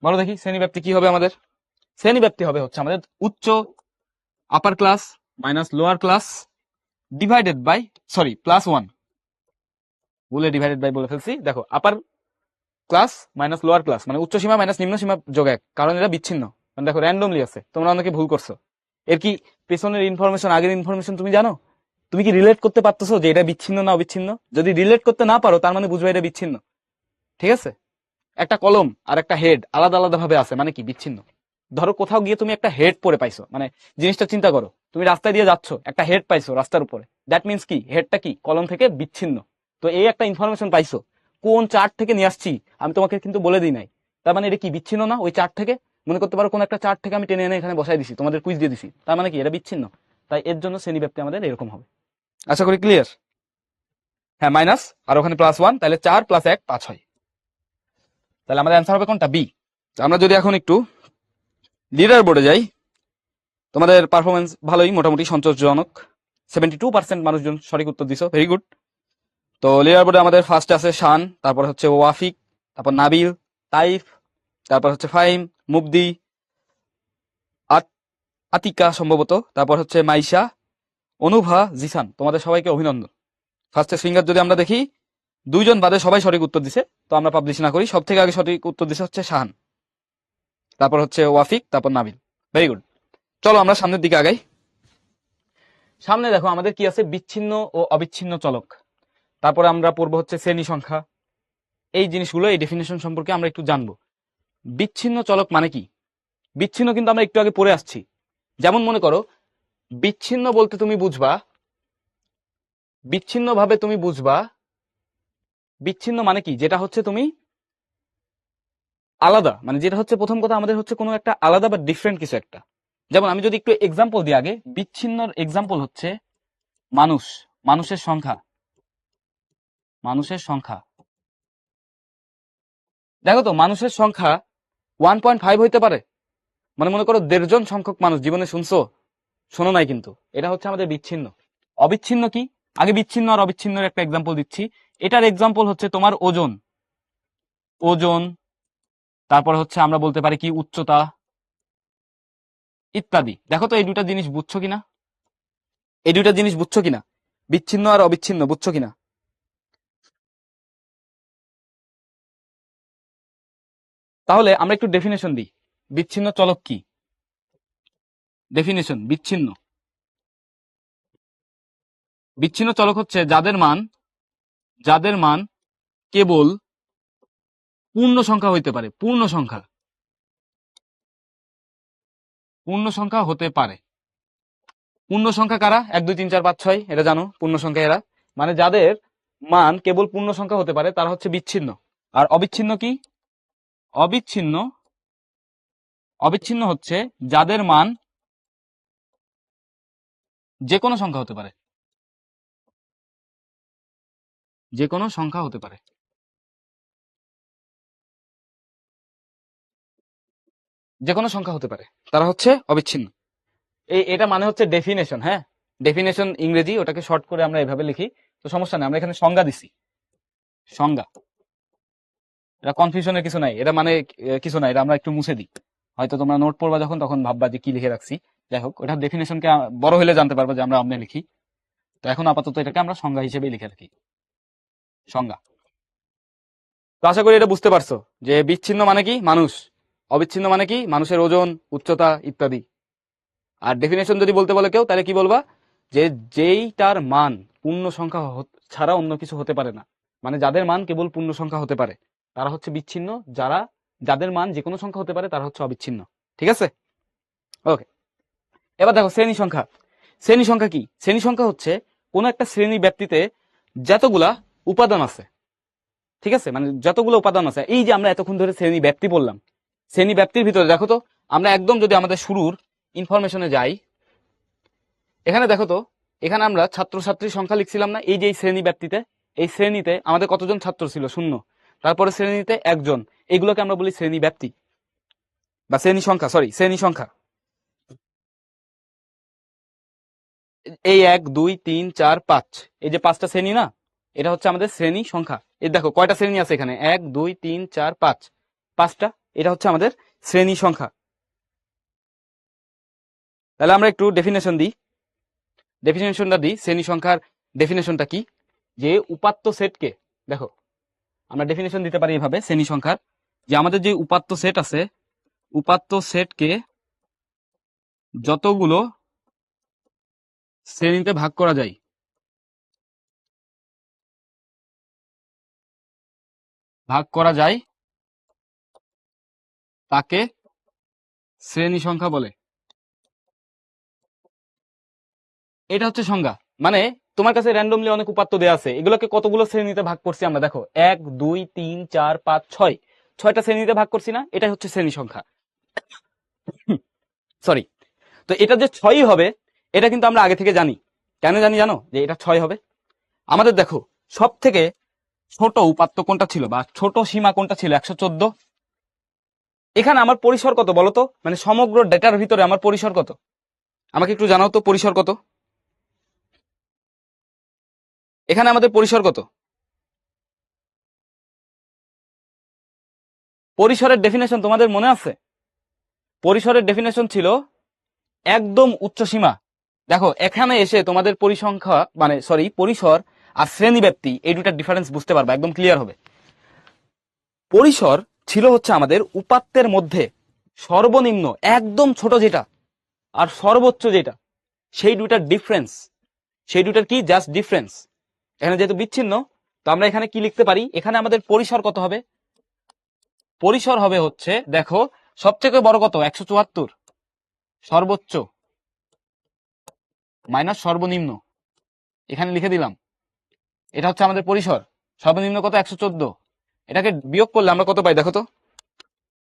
বলো দেখি শ্রেণী ব্যাপ্তি কি হবে আমাদের? শ্রেণী ব্যাপ্তি হবে হচ্ছে আমাদের উচ্চ upper class minus lower class divided by, sorry +1, ভুলে ডিভাইডেড বাই বলে ফেলছি। দেখো upper class minus lower class মানে উচ্চ সীমা মাইনাস নিম্ন সীমা যোগ 1, কারণ এটা বিচ্ছিন্ন। মানে দেখো র্যান্ডমলি আছে, তোমরা অনেকে ভুল করছো। এর কি পেছনের ইনফরমেশন আগের ইনফরমেশন তুমি জানো? তুমি কি রিলেট করতে পারতেছো যে এটা বিচ্ছিন্ন না অবিচ্ছিন্ন? যদি রিলেট করতে না পারো তার মানে বুঝবে এটা বিচ্ছিন্ন। ঠিক আছে, একটা কলম আর একটা হেড আলাদা আলাদা ভাবে আছে, মানে কি বিচ্ছিন্ন। ধরো কোথাও গিয়ে তুমি একটা হেড পরে পাইছো, মানে জিনিসটা চিন্তা করো, তুমি রাস্তায় দিয়ে যাচ্ছ, একটা হেড পাইছো রাস্তার উপরে, দ্যাট মিন্স কি হেডটা কি কলম থেকে বিচ্ছিন্ন। তো এই একটা ইনফরমেশন পাইছো, কোন চার্ট থেকে নিয়ে আসছি আমি তোমাকে কিন্তু বলে দিই নাই, তার মানে এটা কি বিচ্ছিন্ন না? ওই চার্ট থেকে মনে করতে পারো কোন একটা চার্ট থেকে আমি টেনে এনে এখানে বসাই দিছি, তোমাদের কুইজ দিয়ে দিছি, তার মানে কি এটা বিচ্ছিন্ন। তাই এর জন্য শ্রেণী ব্যাপ্তি আমাদের এরকম হবে। আশা করি ক্লিয়ার। হ্যাঁ, মাইনাস আর ওখানে +1, তাহলে 4 + 1 5 হয়। তাহলে আমাদের অ্যান্সার হবে কোনটা? বি। আমরা যদি এখন একটু লিডার বোর্ডে যাই, তোমাদের পারফরমেন্স ভালোই, মোটামুটি সন্তোষজনক। 72% মানুষজন সঠিক উত্তর দিছো, ভেরি গুড। তো লিডার বোর্ডে আমাদের ফার্স্টে আছে শান, তারপর হচ্ছে ওয়াফিক, তারপর নাবিল, তাইফ, তারপর হচ্ছে ফাহিম, মুবদি, আতিকা সম্ভবত, তারপর হচ্ছে মাইশা, অনুভা, জিসান। তোমাদের সবাইকে অভিনন্দন। ফার্স্টে সিঙ্গার যদি আমরা দেখি, 2 জন বাদে সবাই সঠিক উত্তর দিছে, তো আমরা পাবলিশ না করি। সব থেকে আগে সঠিক উত্তর দিছে হচ্ছে শাহান, তারপর হচ্ছে ওয়াফিক, তারপর নাবিল। Very good. চলো আমরা সামনের দিকে আগাই। সামনে দেখো আমাদের কি আছে? বিচ্ছিন্ন ও অবিচ্ছিন্ন চলক। তারপরে আমরা পড়বো হচ্ছে শ্রেণী সংখ্যা। এই জিনিসগুলো, এই ডেফিনেশন সম্পর্কে আমরা একটু জানবো। বিচ্ছিন্ন চলক মানে কি? বিচ্ছিন্ন কিন্তু আমরা একটু আগে পড়ে আসছি। যেমন মনে করো, বিচ্ছিন্ন বলতে তুমি বুঝবা, বিচ্ছিন্ন ভাবে তুমি বুঝবা, বিচ্ছিন্ন মানে কি? যেটা হচ্ছে তুমি আলাদা, মানে যেটা হচ্ছে প্রথম কথা আমাদের হচ্ছে কোনো একটা আলাদা বা ডিফারেন্ট কিছু একটা। যেমন আমি যদি একটু এক্সাম্পল দিই আগে, বিচ্ছিন্নর এক্সাম্পল হচ্ছে মানুষ, মানুষের সংখ্যা, মানুষের সংখ্যা। দেখো তো মানুষের সংখ্যা 1.5 হইতে পারে, মানে মনে করো 1.5 জন সংখ্যক মানুষ। জীবনে শুনছো? শোনো নাই কিন্তু। এটা হচ্ছে আমাদের বিচ্ছিন্ন। অবিচ্ছিন্ন কি? আগে বিচ্ছিন্ন আর অবিচ্ছিন্নের একটা এক্সাম্পল দিচ্ছি। এটার এক্সাম্পল হচ্ছে তোমার ওজন, ওজন, তারপর হচ্ছে আমরা বলতে পারি কি উচ্চতা ইত্যাদি। দেখো তো এই দুটা জিনিস বুঝছো কিনা, এই দুইটা জিনিস বুঝছো কিনা, বিচ্ছিন্ন আর অবিচ্ছিন্ন বুঝছো কিনা? তাহলে আমরা একটু ডেফিনেশন দিই, বিচ্ছিন্ন চলক কি? ডেফিনেশন, বিচ্ছিন্ন, বিচ্ছিন্ন চলক হচ্ছে যাদের মান কেবল পূর্ণ সংখ্যা হইতে পারে, পূর্ণ সংখ্যা, পূর্ণ সংখ্যা হতে পারে। পূর্ণ সংখ্যা কারা? 1 2 3 4 5 6, এটা জানো পূর্ণ সংখ্যা এরা, মানে যাদের মান কেবল পূর্ণ সংখ্যা হতে পারে তারা হচ্ছে বিচ্ছিন্ন। আর অবিচ্ছিন্ন কি? অবিচ্ছিন্ন, অবিচ্ছিন্ন হচ্ছে যাদের মান যে কোনো সংখ্যা হতে পারে, যে কোনো সংখ্যা হতে পারে। যে কোনো সংখ্যা হতে পারে, তারা হচ্ছে অবিচ্ছিন্ন। এটা মানে হচ্ছে ডেফিনেশন। হ্যাঁ, ডেফিনেশন ইংরেজি, ওটাকে শর্ট করে আমরা এভাবে লিখি, তো সমস্যা নেই, আমরা এখানে সংজ্ঞা দিছি। সংজ্ঞা, এটা কনফিউশনের কিছু নাই, এটা মানে কিছু নাই, এটা আমরা একটু মুছে দিই। হয়তো তোমরা নোট পড়বা যখন, তখন ভাববা যে কি লিখে রাখছি। যাই হোক, ওটা ডেফিনেশনকে বড় হলে জানতে পারবা যে আমরা অমনে লিখি। তো এখন আপাতত এটাকে আমরা সংজ্ঞা হিসেবেই লিখে রাখি, সংজ্ঞা। তো আশা করি এটা বুঝতে পারছো যে বিচ্ছিন্ন মানে কি মানুষ, অবিচ্ছিন্ন মানে কি মানুষের ওজন, উচ্চতা ইত্যাদি। আর ডেফিনেশন যদি বলতে বলে কেউ, তাহলে কি বলবা, যে যেইটার মান পূর্ণ সংখ্যা ছাড়া অন্য কিছু হতে পারে না, মানে যাদের মান কেবল পূর্ণ সংখ্যা হতে পারে তারা হচ্ছে বিচ্ছিন্ন, যাদের মান যে কোনো সংখ্যা হতে পারে তারা হচ্ছে অবিচ্ছিন্ন। ঠিক আছে, ওকে। এবার দেখো শ্রেণী সংখ্যা। শ্রেণী সংখ্যা কি? শ্রেণী সংখ্যা হচ্ছে কোন একটা শ্রেণী ব্যক্তিতে যতগুলা উপাদান আছে, ঠিক আছে, মানে যতগুলো উপাদান আছে। এই যে আমরা এতক্ষণ ধরে শ্রেণী ব্যাপ্তি বললাম, শ্রেণী ব্যাপ্তির ভিতরে দেখো তো, আমরা একদম যদি আমাদের শুরুর ইনফরমেশনে যাই, এখানে দেখো তো, এখানে আমরা ছাত্রছাত্রীর সংখ্যা লিখছিলাম না? এই যে এই শ্রেণী ব্যাপ্তিতে, এই শ্রেণীতে আমাদের কতজন ছাত্র ছিল? 0। তারপরে শ্রেণীতে 1 জন। এগুলোকে আমরা বলি শ্রেণী ব্যাপ্তি বা শ্রেণী সংখ্যা, সরি, শ্রেণী সংখ্যা। এই 1 2 3 4 5, এই যে 5টা শ্রেণী না, এটা হচ্ছে আমাদের শ্রেণী সংখ্যা। এই দেখো কয়টা শ্রেণী আছে এখানে, 1 2 3 4 5, 5টা। এটা হচ্ছে আমাদের শ্রেণী সংখ্যা। তাহলে আমরা একটু ডেফিনেশনটা দিই। শ্রেণী সংখ্যার ডেফিনেশনটা কি? যে উপাত্ত সেটকে, দেখো আমরা ডেফিনেশন দিতে পারি এভাবে শ্রেণী সংখ্যার, যে আমাদের যে উপাত্ত সেট আছে, উপাত্ত সেটকে যতগুলো শ্রেণীতে ভাগ করা যায়, তাকে শ্রেণী সংখ্যা বলে। এটা হচ্ছে সংজ্ঞা। মানে তোমার কাছে র্যান্ডমলি অনেক উপাত্ত দেয়া আছে, এগুলোকে কতগুলো শ্রেণীতে ভাগ করছি আমরা, দেখো 1 2 3 4 5 6, 6টা শ্রেণীতে ভাগ করছি না? এটাই হচ্ছে শ্রেণী সংখ্যা, সরি। তো এটা যে 6 হবে, এটা কিন্তু আমরা আগে থেকে জানি। কেন জানি জানো? যে এটা 6 হবে। আমাদের দেখো সব থেকে ছোট উপাত্ত কোনটা ছিল, বা ছোট সীমা কোনটা ছিল? 114। এখানে আমার পরিসর কত বলো তো, মানে সমগ্র ডেটার ভিতরে আমার পরিসর কত? আমাকে একটু জানাও তো, পরিসর কত? এখানে আমাদের পরিসর কত? পরিসরের ডেফিনেশন তোমাদের মনে আছে? পরিসরের ডেফিনেশন ছিল একদম উচ্চ সীমা। দেখো এখানে এসে তোমাদের পরিসংখ্যা, মানে সরি, পরিসর আর শ্রেণী ব্যাপ্তি, এই দুটার ডিফারেন্স বুঝতে পারবা, একদম ক্লিয়ার হবে। পরিসর ছিল হচ্ছে আমাদের উপাত্তের মধ্যে সর্বনিম্ন একদম ছোট যেটা আর সর্বোচ্চ যেটা, সেই দুটার ডিফারেন্স। সেই দুটার কি? Just difference. এখানে যেহেতু বিচ্ছিন্ন, তো আমরা এখানে কি লিখতে পারি? এখানে আমাদের পরিসর কত হবে? পরিসর হবে হচ্ছে, দেখো সবথেকে বড় কত? 174, সর্বোচ্চ মাইনাস সর্বনিম্ন, এখানে লিখে দিলাম। এটা হচ্ছে আমাদের পরিসর। সর্বনিম্ন কত? 114। এটাকে বিয়োগ করলে আমরা কত পাই দেখো তো?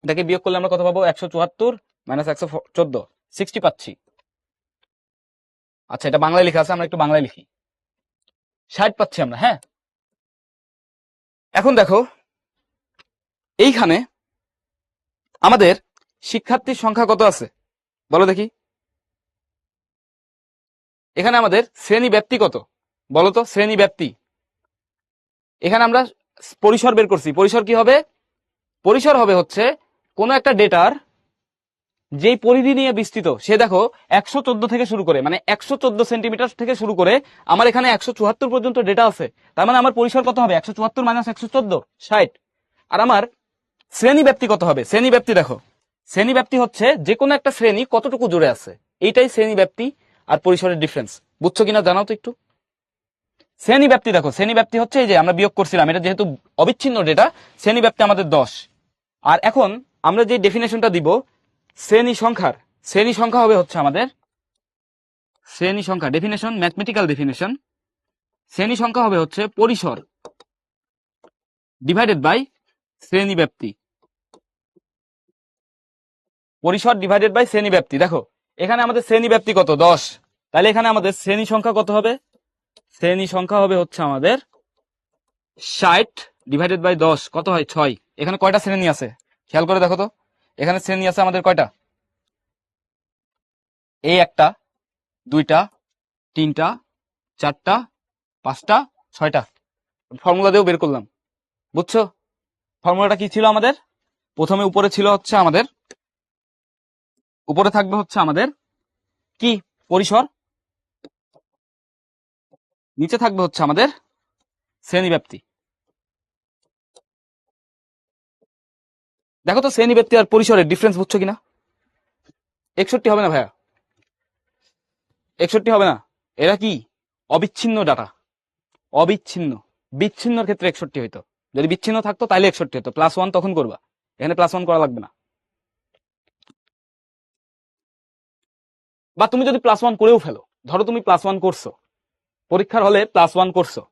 এটাকে বিয়োগ করলে আমরা কত পাবো? 174 মাইনাস 114, 60 পাচ্ছি। আচ্ছা, এটা বাংলায় লেখা আছে, আমরা একটু বাংলায় লিখি। 60 পাচ্ছি আমরা। হ্যাঁ, এখন দেখো এইখানে আমাদের শিক্ষার্থীর সংখ্যা কত আছে বলো দেখি? এখানে আমাদের শ্রেণী ব্যাপ্তি কত বলো তো? শ্রেণী ব্যাপ্তি। এখানে আমরা পরিসর বের করছি। পরিসর কি হবে? পরিসর হবে হচ্ছে কোন একটা ডেটার যেই পরিধি নিয়ে বিস্তৃত, সে দেখো 114 থেকে শুরু করে, মানে 114 সেন্টিমিটার থেকে শুরু করে আমার এখানে 174 পর্যন্ত ডেটা আছে। তার মানে আমার পরিসর কত হবে? 174 মাইনাস 114, 60। আর আমার শ্রেণী ব্যাপ্তি কত হবে? শ্রেণী ব্যাপ্তি দেখো, শ্রেণী ব্যাপ্তি হচ্ছে যে কোনো একটা শ্রেণী কতটুকু জুড়ে আছে, এইটাই শ্রেণী ব্যাপ্তি আর পরিসরের ডিফারেন্স। বুঝছো কিনা জানাও তো একটু। শ্রেণী ব্যাপ্তি দেখো, শ্রেণী ব্যাপ্তি হচ্ছে এই যে আমরা বিয়োগ করছিলাম, এটা যেহেতু অবিচ্ছিন্ন ডেটা, শ্রেণী ব্যাপ্তি আমাদের 10। আর এখন আমরা যে ডেফিনেশনটা দিব শ্রেণী সংখ্যার, শ্রেণী সংখ্যা হবে হচ্ছে আমাদের শ্রেণী সংখ্যা ডেফিনেশন, ম্যাথমেটিক্যাল ডেফিনেশন। শ্রেণী সংখ্যা হবে হচ্ছে পরিসর ডিভাইডেড বাই শ্রেণী ব্যাপ্তি। পরিসর ডিভাইডেড বাই শ্রেণী ব্যাপ্তি। দেখো এখানে আমাদের শ্রেণী ব্যাপ্তি কত? 10। তাহলে এখানে আমাদের শ্রেণী সংখ্যা কত হবে? শ্রেণী সংখ্যা হবে হচ্ছে আমাদের 60 ডিভাইডেড বাই 10 কত হয়? 6। এখানে কয়টা শ্রেণী আছে খেয়াল করে দেখো তো। এখানে শ্রেণী আছে আমাদের কয়টা? এই একটা, দুইটা, তিনটা, চারটা, পাঁচটা, ছয়টা। ফর্মুলা দিয়েও বের করলাম, বুঝছো? ফর্মুলাটা কি ছিল আমাদের? প্রথমে উপরে ছিল হচ্ছে আমাদের, উপরে থাকবে হচ্ছে আমাদের কি? পরিসর। নিচে থাকবে হচ্ছে আমাদের শ্রেণী ব্যাপ্তি। দেখো তো শ্রেণী ব্যাপ্তি আর পরিসরের ডিফারেন্স বুঝছো কিনা? 61 হবে না ভাইয়া, 61 হবে না। এরা কি অবিচ্ছিন্ন ডাটা, অবিচ্ছিন্ন। বিচ্ছিন্নর ক্ষেত্রে 61 হইতো, যদি বিচ্ছিন্ন থাকতো তাহলে 61 হতো। +1 তখন করবা, এখানে +1 করা লাগবে না। বা তুমি যদি +1 করেও ফেলো, ধরো তুমি +1 করছো, পরীক্ষার হলে +1 করছো,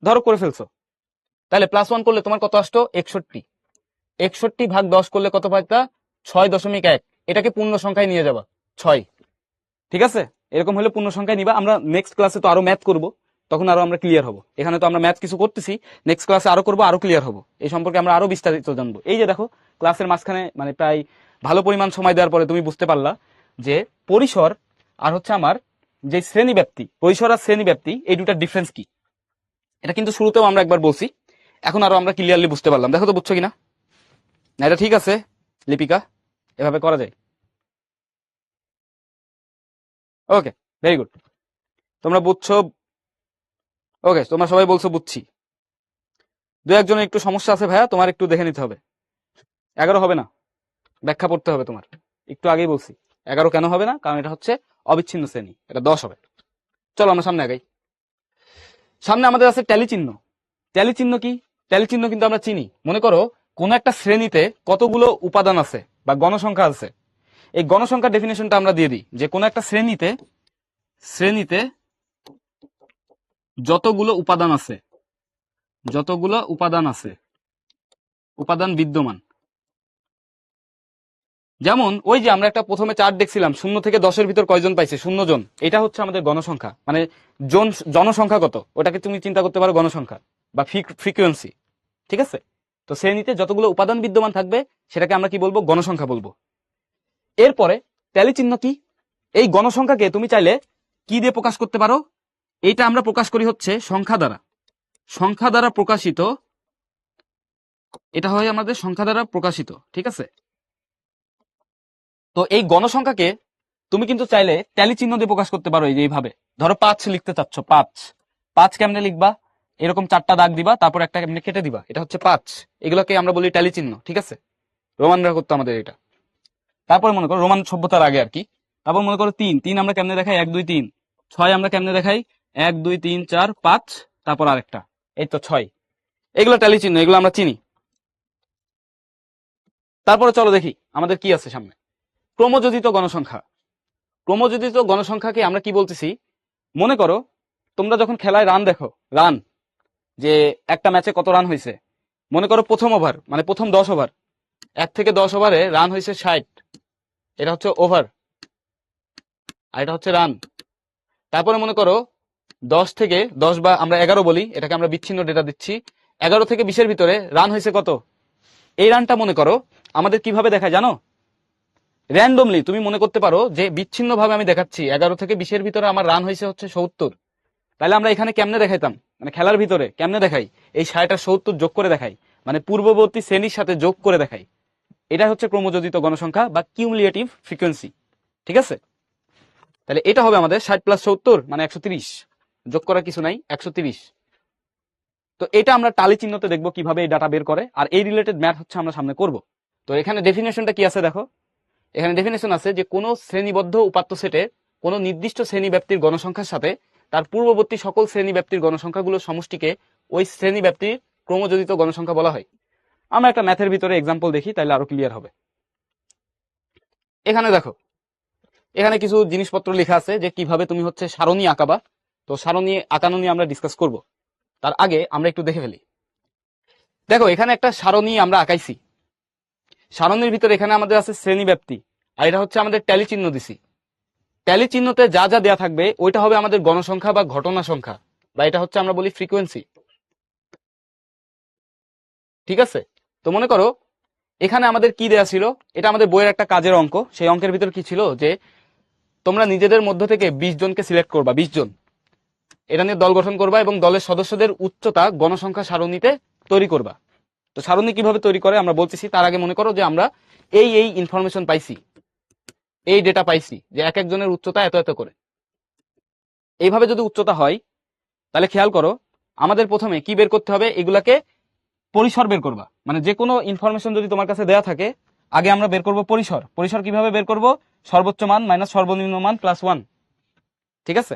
ধরো করে ফেলছো, তাহলে +1 করলে তোমার কত আসতো? 61। 61 ভাগ 10 করলে কত পাইতা? 6.1। এটাকে পূর্ণ সংখ্যায় নিয়ে যাবা 6। ঠিক আছে, এরকম হলে পূর্ণ সংখ্যায় নিবা। আমরা নেক্সট ক্লাসে তো আরো ম্যাথ করব, তখন আরো আমরা ক্লিয়ার হব। এখানে তো আমরা ম্যাথ কিছু করতেছি, নেক্সট ক্লাসে আরো করব, আরো ক্লিয়ার হব, এই সম্পর্কে আমরা আরো বিস্তারিত জানবো। এই যে দেখো, ক্লাসের মাঝখানে মানে প্রায় ভালো পরিমাণ সময় দেওয়ার পরে তুমি বুঝতে পারলা যে পরিসর আর হচ্ছে আমার যে শ্রেণী ব্যাপ্তি, পরিসর আর শ্রেণী ব্যাপ্তি এই দুটার ডিফারেন্স কি। এটা কিন্তু শুরুতেও আমরা একবার বলছি, এখন আরো আমরা ক্লিয়ারলি বুঝতে পারলাম। দেখো তো বুঝছো কিনা? না এটা ঠিক আছে লিপিকা, এভাবে করা যায়? ওকে, ভেরি গুড, তোমরা বুঝছো। ওকে, তোমরা সবাই বলছো বুঝছি। দু একজনের একটু সমস্যা আছে ভাইয়া, তোমার একটু দেখে নিতে হবে। 11 হবে না, ব্যাখ্যা পড়তে হবে তোমার। একটু আগেই বলছি 11 কেন হবে না, কারণ এটা হচ্ছে অবিচ্ছিন্ন শ্রেণী, এটা 10 হবে। চলো আমরা সামনে আগাই। সামনে আমাদের আছে ট্যালি চিহ্ন। ট্যালি চিহ্ন কি? ট্যালি চিহ্ন কিন্তু আমরা চিনি। মনে করো কোন একটা শ্রেণীতে কতগুলো উপাদান আছে বা গণসংখ্যা আছে, এই গণসংখ্যার ডেফিনেশনটা আমরা দিয়ে দিই যে কোন একটা শ্রেণীতে শ্রেণীতে যতগুলো উপাদান আছে, যতগুলো উপাদান আছে, উপাদান বিদ্যমান। যেমন ওই যে আমরা একটা প্রথমে চার্ট দেখছিলাম, 0 থেকে 10-এর ভিতর কয়জন পাইছে? 0 জন। এটা হচ্ছে আমাদের গণসংখ্যা, মানে জনসংখ্যা কত, ওটাকে তুমি চিন্তা করতে পারো গণসংখ্যা বা ফ্রিকোয়েন্সি। ঠিক আছে, তো শ্রেণীতে যতগুলো উপাদান বিদ্যমান থাকবে সেটাকে আমরা কি বলবো? গণসংখ্যা বলবো। এরপরে ট্যালি চিহ্ন কি? এই গণসংখ্যাকে তুমি চাইলে কি দিয়ে প্রকাশ করতে পারো? এইটা আমরা প্রকাশ করি হচ্ছে সংখ্যা দ্বারা। সংখ্যা দ্বারা প্রকাশিত, এটা হয় আমাদের সংখ্যা দ্বারা প্রকাশিত। ঠিক আছে, তো এই গণসংখ্যাকে তুমি কিন্তু চাইলে ট্যালি চিহ্ন দিয়ে প্রকাশ করতে পারো। এই যে এইভাবে, ধরো 5 লিখতে চাচ্ছ, 5 5 কেমনে লিখবা? এরকম 4টা দাগ দিবা, তারপর একটা কেমনে কেটে দিবা, এটা হচ্ছে 5। এগুলোকে আমরা বলি ট্যালি চিহ্ন। ঠিক আছে, রোমানরা করতো আমাদের এটা। তারপর মনে করো রোমান সভ্যতার আগে আর কি। তারপর মনে করো 3 3 আমরা কেমনে দেখাই? 1 2 3। 6 আমরা কেমনে দেখাই? 1 2 3 4 5, তারপর আরেকটা, এই তো 6। এগুলো ট্যালি চিহ্ন, এগুলো আমরা চিনি। তারপরে চলো দেখি আমাদের কি আছে সামনে। ক্রমযোজিত গণসংখ্যা। ক্রমযোজিত গণসংখ্যাকে আমরা কি বলতেছি? মনে করো তোমরা যখন খেলায় রান দেখো, রান যে একটা ম্যাচে কত রান হয়েছে, মনে করো প্রথম ওভার মানে প্রথম 10 ওভার, 1 থেকে 10 ওভারে রান হয়েছে 60, এটা হচ্ছে ওভার আর এটা হচ্ছে রান। তারপরে মনে করো 10 থেকে 10 বা আমরা 11 বলি, এটাকে আমরা বিচ্ছিন্ন ডেটা দিচ্ছি, 11 থেকে 20-এর ভিতরে রান হয়েছে কত? এই রানটা মনে করো আমাদের কিভাবে দেখায় জানো? র্যান্ডমলি তুমি মনে করতে পারো যে বিচ্ছিন্ন ভাবে আমি দেখাচ্ছি 11 থেকে 20-এর ভিতরে আমার রান হয়েছে হচ্ছে 70। তাহলে আমরা এখানে কেমনে দেখাইতাম, মানে খেলার ভিতরে কেমনে দেখাই? এই 60 আর 70 যোগ করে দেখাই, মানে পূর্ববর্তী শ্রেণীর সাথে যোগ করে দেখাই। এটা হচ্ছে ক্রমযোজিত গণসংখ্যা বা কিউমুলেটিভ ফ্রিকোয়েন্সি। ঠিক আছে, তাহলে এটা হবে আমাদের 60 + 70 মানে 130, যোগ করার কিছু নাই, 130। তো এটা আমরা টালি চিহ্নতে দেখবো কিভাবে এই ডাটা বের করে, আর এই রিলেটেড ম্যাথ হচ্ছে আমরা সামনে করব। তো এখানে ডেফিনেশনটা কি আছে দেখো, এখানে ডেফিনেশন আছে যে কোনো শ্রেণীবদ্ধ উপাত্ত সেটে কোনো নির্দিষ্ট শ্রেণী ব্যাপ্তির গণসংখ্যার সাথে তার পূর্ববর্তী সকল শ্রেণী ব্যাপ্তির গণসংখ্যাগুলোর সমষ্টিকে ওই শ্রেণী ব্যাপ্তির ক্রমযোজিত গণসংখ্যা বলা হয়। আমরা একটা ম্যাথের ভিতরে এক্সাম্পল দেখি, তাহলে আরো ক্লিয়ার হবে। এখানে দেখো, এখানে কিছু জিনিসপত্র লেখা আছে যে কিভাবে তুমি হচ্ছে সারণী আঁকাবা। তো সারণী আঁকানো নিয়ে আমরা ডিসকাস করব, তার আগে আমরা একটু দেখে ফেলি। দেখো এখানে একটা সারণী আমরা আঁকাইছি, সারণীর ভিতরে এখানে আমাদের আছে শ্রেণী ব্যাপ্তি, আর এটা হচ্ছে আমাদের ট্যালি চিহ্ন দিছি। ট্যালি চিহ্নতে যা যা দেয়া থাকবে ওইটা হবে আমাদের গণসংখ্যা বা ঘটনা সংখ্যা, বা এটা হচ্ছে আমরা বলি ফ্রিকোয়েন্সি। ঠিক আছে, তো মনে করো এখানে আমাদের কি দেয়া ছিল, এটা আমাদের বইয়ের একটা কাজের অঙ্ক। সেই অঙ্কের ভিতর কি ছিল যে তোমরা নিজেদের মধ্য থেকে 20 জনকে সিলেক্ট করবা, 20 জন, এটা নিয়ে দল গঠন করবা এবং দলের সদস্যদের উচ্চতা গণসংখ্যা সারণীতে তৈরি করবা। তো সারণী কিভাবে তৈরি করে আমরা বলতেছি, তার আগে মনে করো যে আমরা এই ইনফরমেশন পাইছি, এই ডেটা পাইছি যে এক একজনের উচ্চতা এত এত করে। এইভাবে যদি উচ্চতা হয় তাহলে খেয়াল করো আমাদের প্রথমে কি বের করতে হবে, এগুলাকে পরিসর বের করবা। মানে যে কোনো ইনফরমেশন যদি তোমার কাছে দেয়া থাকে আগে আমরা বের করব পরিসর। পরিসর কিভাবে বের করব, সর্বোচ্চ মান মাইনাস সর্বনিম্ন মান প্লাস 1। ঠিক আছে,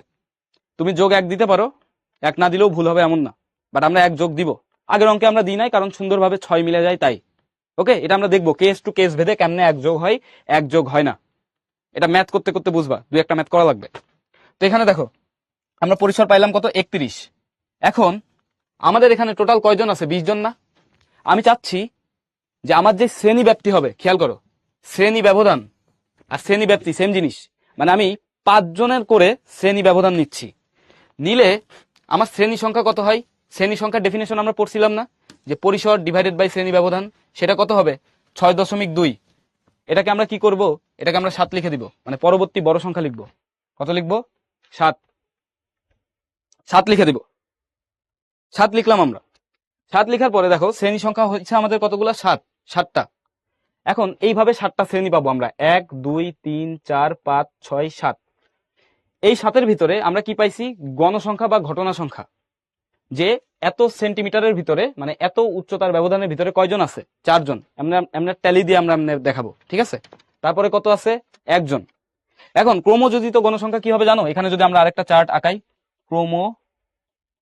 তুমি যোগ 1 দিতে পারো, 1 না দিলেও ভুল হবে এমন না, বাট আমরা 1 যোগ দিব। আগের অঙ্কে আমরা দিই নাই কারণ সুন্দরভাবে 6 মিলে যায় তাই। ওকে, এটা আমরা দেখবো কেস টু কেস ভেদে কেমনে 1 যোগ হয় 1 যোগ হয় না, এটা ম্যাথ করতে করতে বুঝবা, 2-1টা ম্যাথ করা লাগবে। তো এখানে দেখো আমরা পরিসর পাইলাম কত, 31। এখন আমাদের এখানে টোটাল কয়জন আছে, 20 জন না? আমি চাচ্ছি যে আমার যে শ্রেণী ব্যাপ্তি হবে, খেয়াল করো শ্রেণী ব্যবধান আর শ্রেণী ব্যাপ্তি সেম জিনিস, মানে আমি 5 জনের করে শ্রেণী ব্যবধান নিচ্ছি। নিলে আমার শ্রেণী সংখ্যা কত হয়, শ্রেণী সংখ্যার ডেফিনেশন আমরা পড়ছিলাম না যে পরিসর ডিভাইডেড বাই শ্রেণী ব্যবধান, সেটা কত হবে 6.2। এটাকে আমরা কি করব, এটাকে আমরা 7 লিখে দিব, মানে পরবর্তী বড় সংখ্যা লিখব। কত লিখব, 7। 7 লিখে দিব, 7 লিখলাম আমরা। 7 লিখার পরে দেখো শ্রেণী সংখ্যা হচ্ছে আমাদের কতগুলো, 7টা। এখন এইভাবে 7টা শ্রেণী পাবো আমরা, 1 2 3 4 5 6 7। এই 7-এর ভিতরে আমরা কি পাইছি, গণসংখ্যা বা ঘটনা সংখ্যা, যে এত সেন্টিমিটারের ভিতরে মানে এত উচ্চতার ব্যবধানের ভিতরে কয়জন আছে, 4 জন। আমরা ট্যালি দিয়ে আমরা দেখাবো, ঠিক আছে। তারপরে কত আছে, 1 জন। এখন ক্রমযোজিত গণসংখ্যা কি হবে জানো, এখানে যদি আমরা আরেকটা চার্ট আঁকাই, ক্রমযোজিত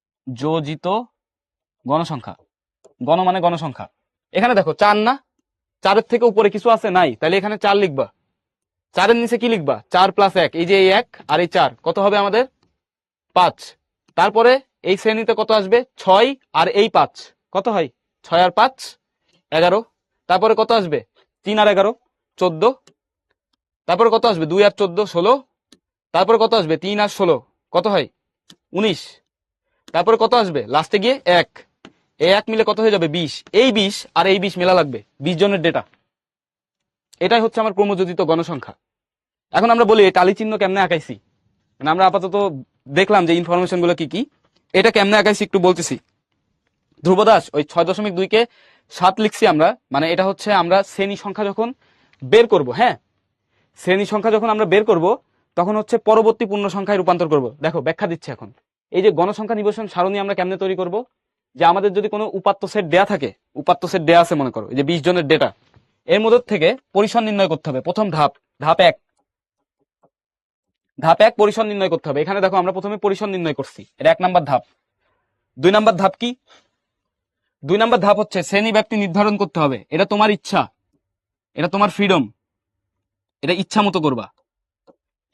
গণসংখ্যা, গণ মানে গণসংখ্যা। এখানে দেখো 4 না, 4-এর থেকে উপরে কিছু আছে নাই, তাহলে এখানে 4 লিখবা। 4-এর নিচে কি লিখবা, 4 + 1, এই যে এই 1 আর এই 4 কত হবে আমাদের 5। তারপরে এই শ্রেণীতে কত আসবে, 6 আর এই 5 কত হয়, 6 আর 5 11। তারপরে কত আসবে, 3 আর 11 14। তারপরে কত আসবে, 2 আর 14 16। তারপরে কত আসবে, 3 আর 16 কত হয় 19। তারপরে কত আসবে লাস্টে গিয়ে 1, এই 1 মিলে কত হয়ে যাবে 20। এই 20 আর এই 20 মেলা লাগবে, 20 জনের ডেটা। এটাই হচ্ছে আমার ক্রমযোজিত গণসংখ্যা। এখন আমরা বলি এই টালি চিহ্ন কেমনে আঁকাইছি, মানে আমরা আপাতত দেখলাম যে ইনফরমেশন গুলো কি কি, এটা কেমনে আঁকাইছি একটু বলতেছি। ধ্রুব দাস ওই 6.2-কে 7 লিখছি আমরা, মানে এটা হচ্ছে আমরা শ্রেণী সংখ্যা যখন বের করব, হ্যাঁ শ্রেণী সংখ্যা যখন আমরা বের করব তখন হচ্ছে পরবর্তী পূর্ণ সংখ্যায় রূপান্তর করব। দেখো ব্যাখ্যা দিচ্ছে এখন, এই যে গণসংখ্যা নিবেশন সারণী আমরা কেমনে তৈরি করব, যে আমাদের যদি কোনো উপাত্ত সেট দেয়া থাকে, উপাত্ত সেট দেয়া আছে মনে করো এই যে 20 জনের ডেটা, এর মধ্যে থেকে পরিসর নির্ণয় করতে হবে। প্রথম ধাপ, ধাপ 1, ধাপ 1 পরিসর নির্ণয় করতে হবে। এখানে দেখো আমরা প্রথমে পরিসর নির্ণয় করছি, এটা 1 নাম্বার ধাপ। 2 নাম্বার ধাপ কি, 2 নাম্বার ধাপ হচ্ছে শ্রেণী ব্যাপ্তি নির্ধারণ করতে হবে। এটা তোমার ইচ্ছা, এটা তোমার ফ্রিডম, এটা ইচ্ছা মতো করবা।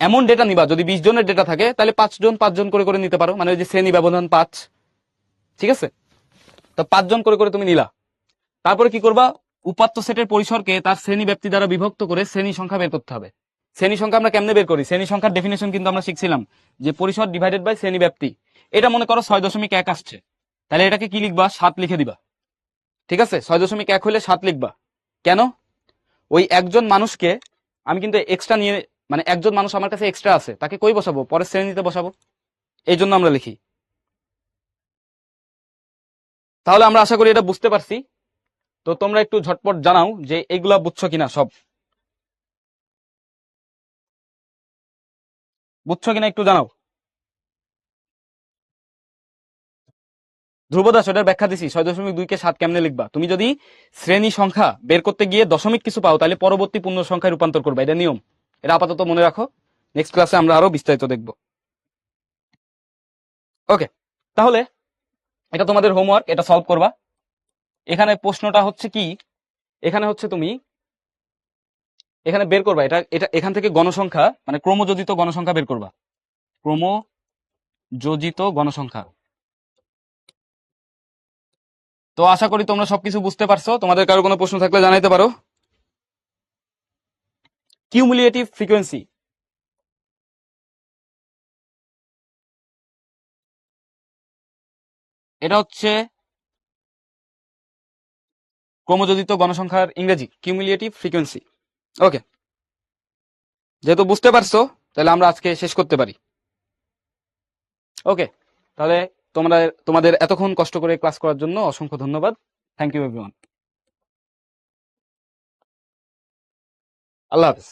এমন ডেটা নিবা, যদি 20 জনের ডেটা থাকে তাহলে 5 জন 5 জন করে করে নিতে পারো, মানে ওই যে শ্রেণী ব্যবধান 5, ঠিক আছে। তো 5 জন করে করে তুমি নিলা। তারপরে কি করবা, উপাত্ত সেটের পরিসরকে তার শ্রেণী ব্যাপ্তি দ্বারা বিভক্ত করে শ্রেণী সংখ্যা বের করতে হবে। শ্রেণী সংখ্যা আমরা কেমনে বের করি, শ্রেণী সংখ্যার ডেফিনেশন কিন্তু আমরা শিখছিলাম যে পরিসর ডিভাইডেড বাই শ্রেণী ব্যাপ্তি। এটা মনে করো 6.1 আসছে, তাহলে এটাকে কি লিখবা, 7 লিখে দিবা। ঠিক আছে, 6.1 হলে 7 লিখবা। কেন, ওই একজন মানুষকে আমি কিন্তু এক্সট্রা নিয়ে, মানে একজন মানুষ আমার কাছে এক্সট্রা আছে, তাকে কই বসাবো, পরের শ্রেণীতে বসাবো, এই জন্য আমরা লিখি। তাহলে আমরা আশা করি এটা বুঝতে পারছি। তো তোমরা একটু ঝটপট জানাও যে এগুলা বুঝছো কিনা, সব বুঝছো কিনা একটু জানাও। ধ্রুব দাস ওটার ব্যাখ্যা দিছি, 6.2-কে 7 কেমনে লিখবা। তুমি যদি শ্রেণী সংখ্যা বের করতে গিয়ে দশমিক কিছু পাও তাহলে পরবর্তী পূর্ণ সংখ্যায় রূপান্তর করবা, এটা নিয়ম। এটা আপাতত মনে রাখো, নেক্সট ক্লাসে আমরা আরো বিস্তারিত দেখব। ওকে, তাহলে এটা তোমাদের হোমওয়ার্ক, এটা সলভ করবা। এখানে প্রশ্নটা হচ্ছে কি, এখানে হচ্ছে তুমি এখানে বের করবা এটা এটা এখান থেকে গণসংখ্যা মানে ক্রমযোজিত গণসংখ্যা বের করবা, ক্রমযোজিত গণসংখ্যা। তো আশা করি তোমরা সবকিছু বুঝতে পারছো। তোমাদের কারো কোনো প্রশ্ন থাকলে জানাইতে পারো। কিউমুলেটিভ ফ্রিকোয়েন্সি, এটা হচ্ছে ক্রমযোজিত গণসংখ্যার ইংরেজি কিউমুলেটিভ ফ্রিকোয়েন্সি। ওকে, যেহেতু বুঝতে পারছো তাহলে আমরা আজকে শেষ করতে পারি। ওকে, তাহলে তোমাদের এতক্ষণ কষ্ট করে ক্লাস করার জন্য অসংখ্য ধন্যবাদ। Thank you everyone. আল্লাহ হাফেজ।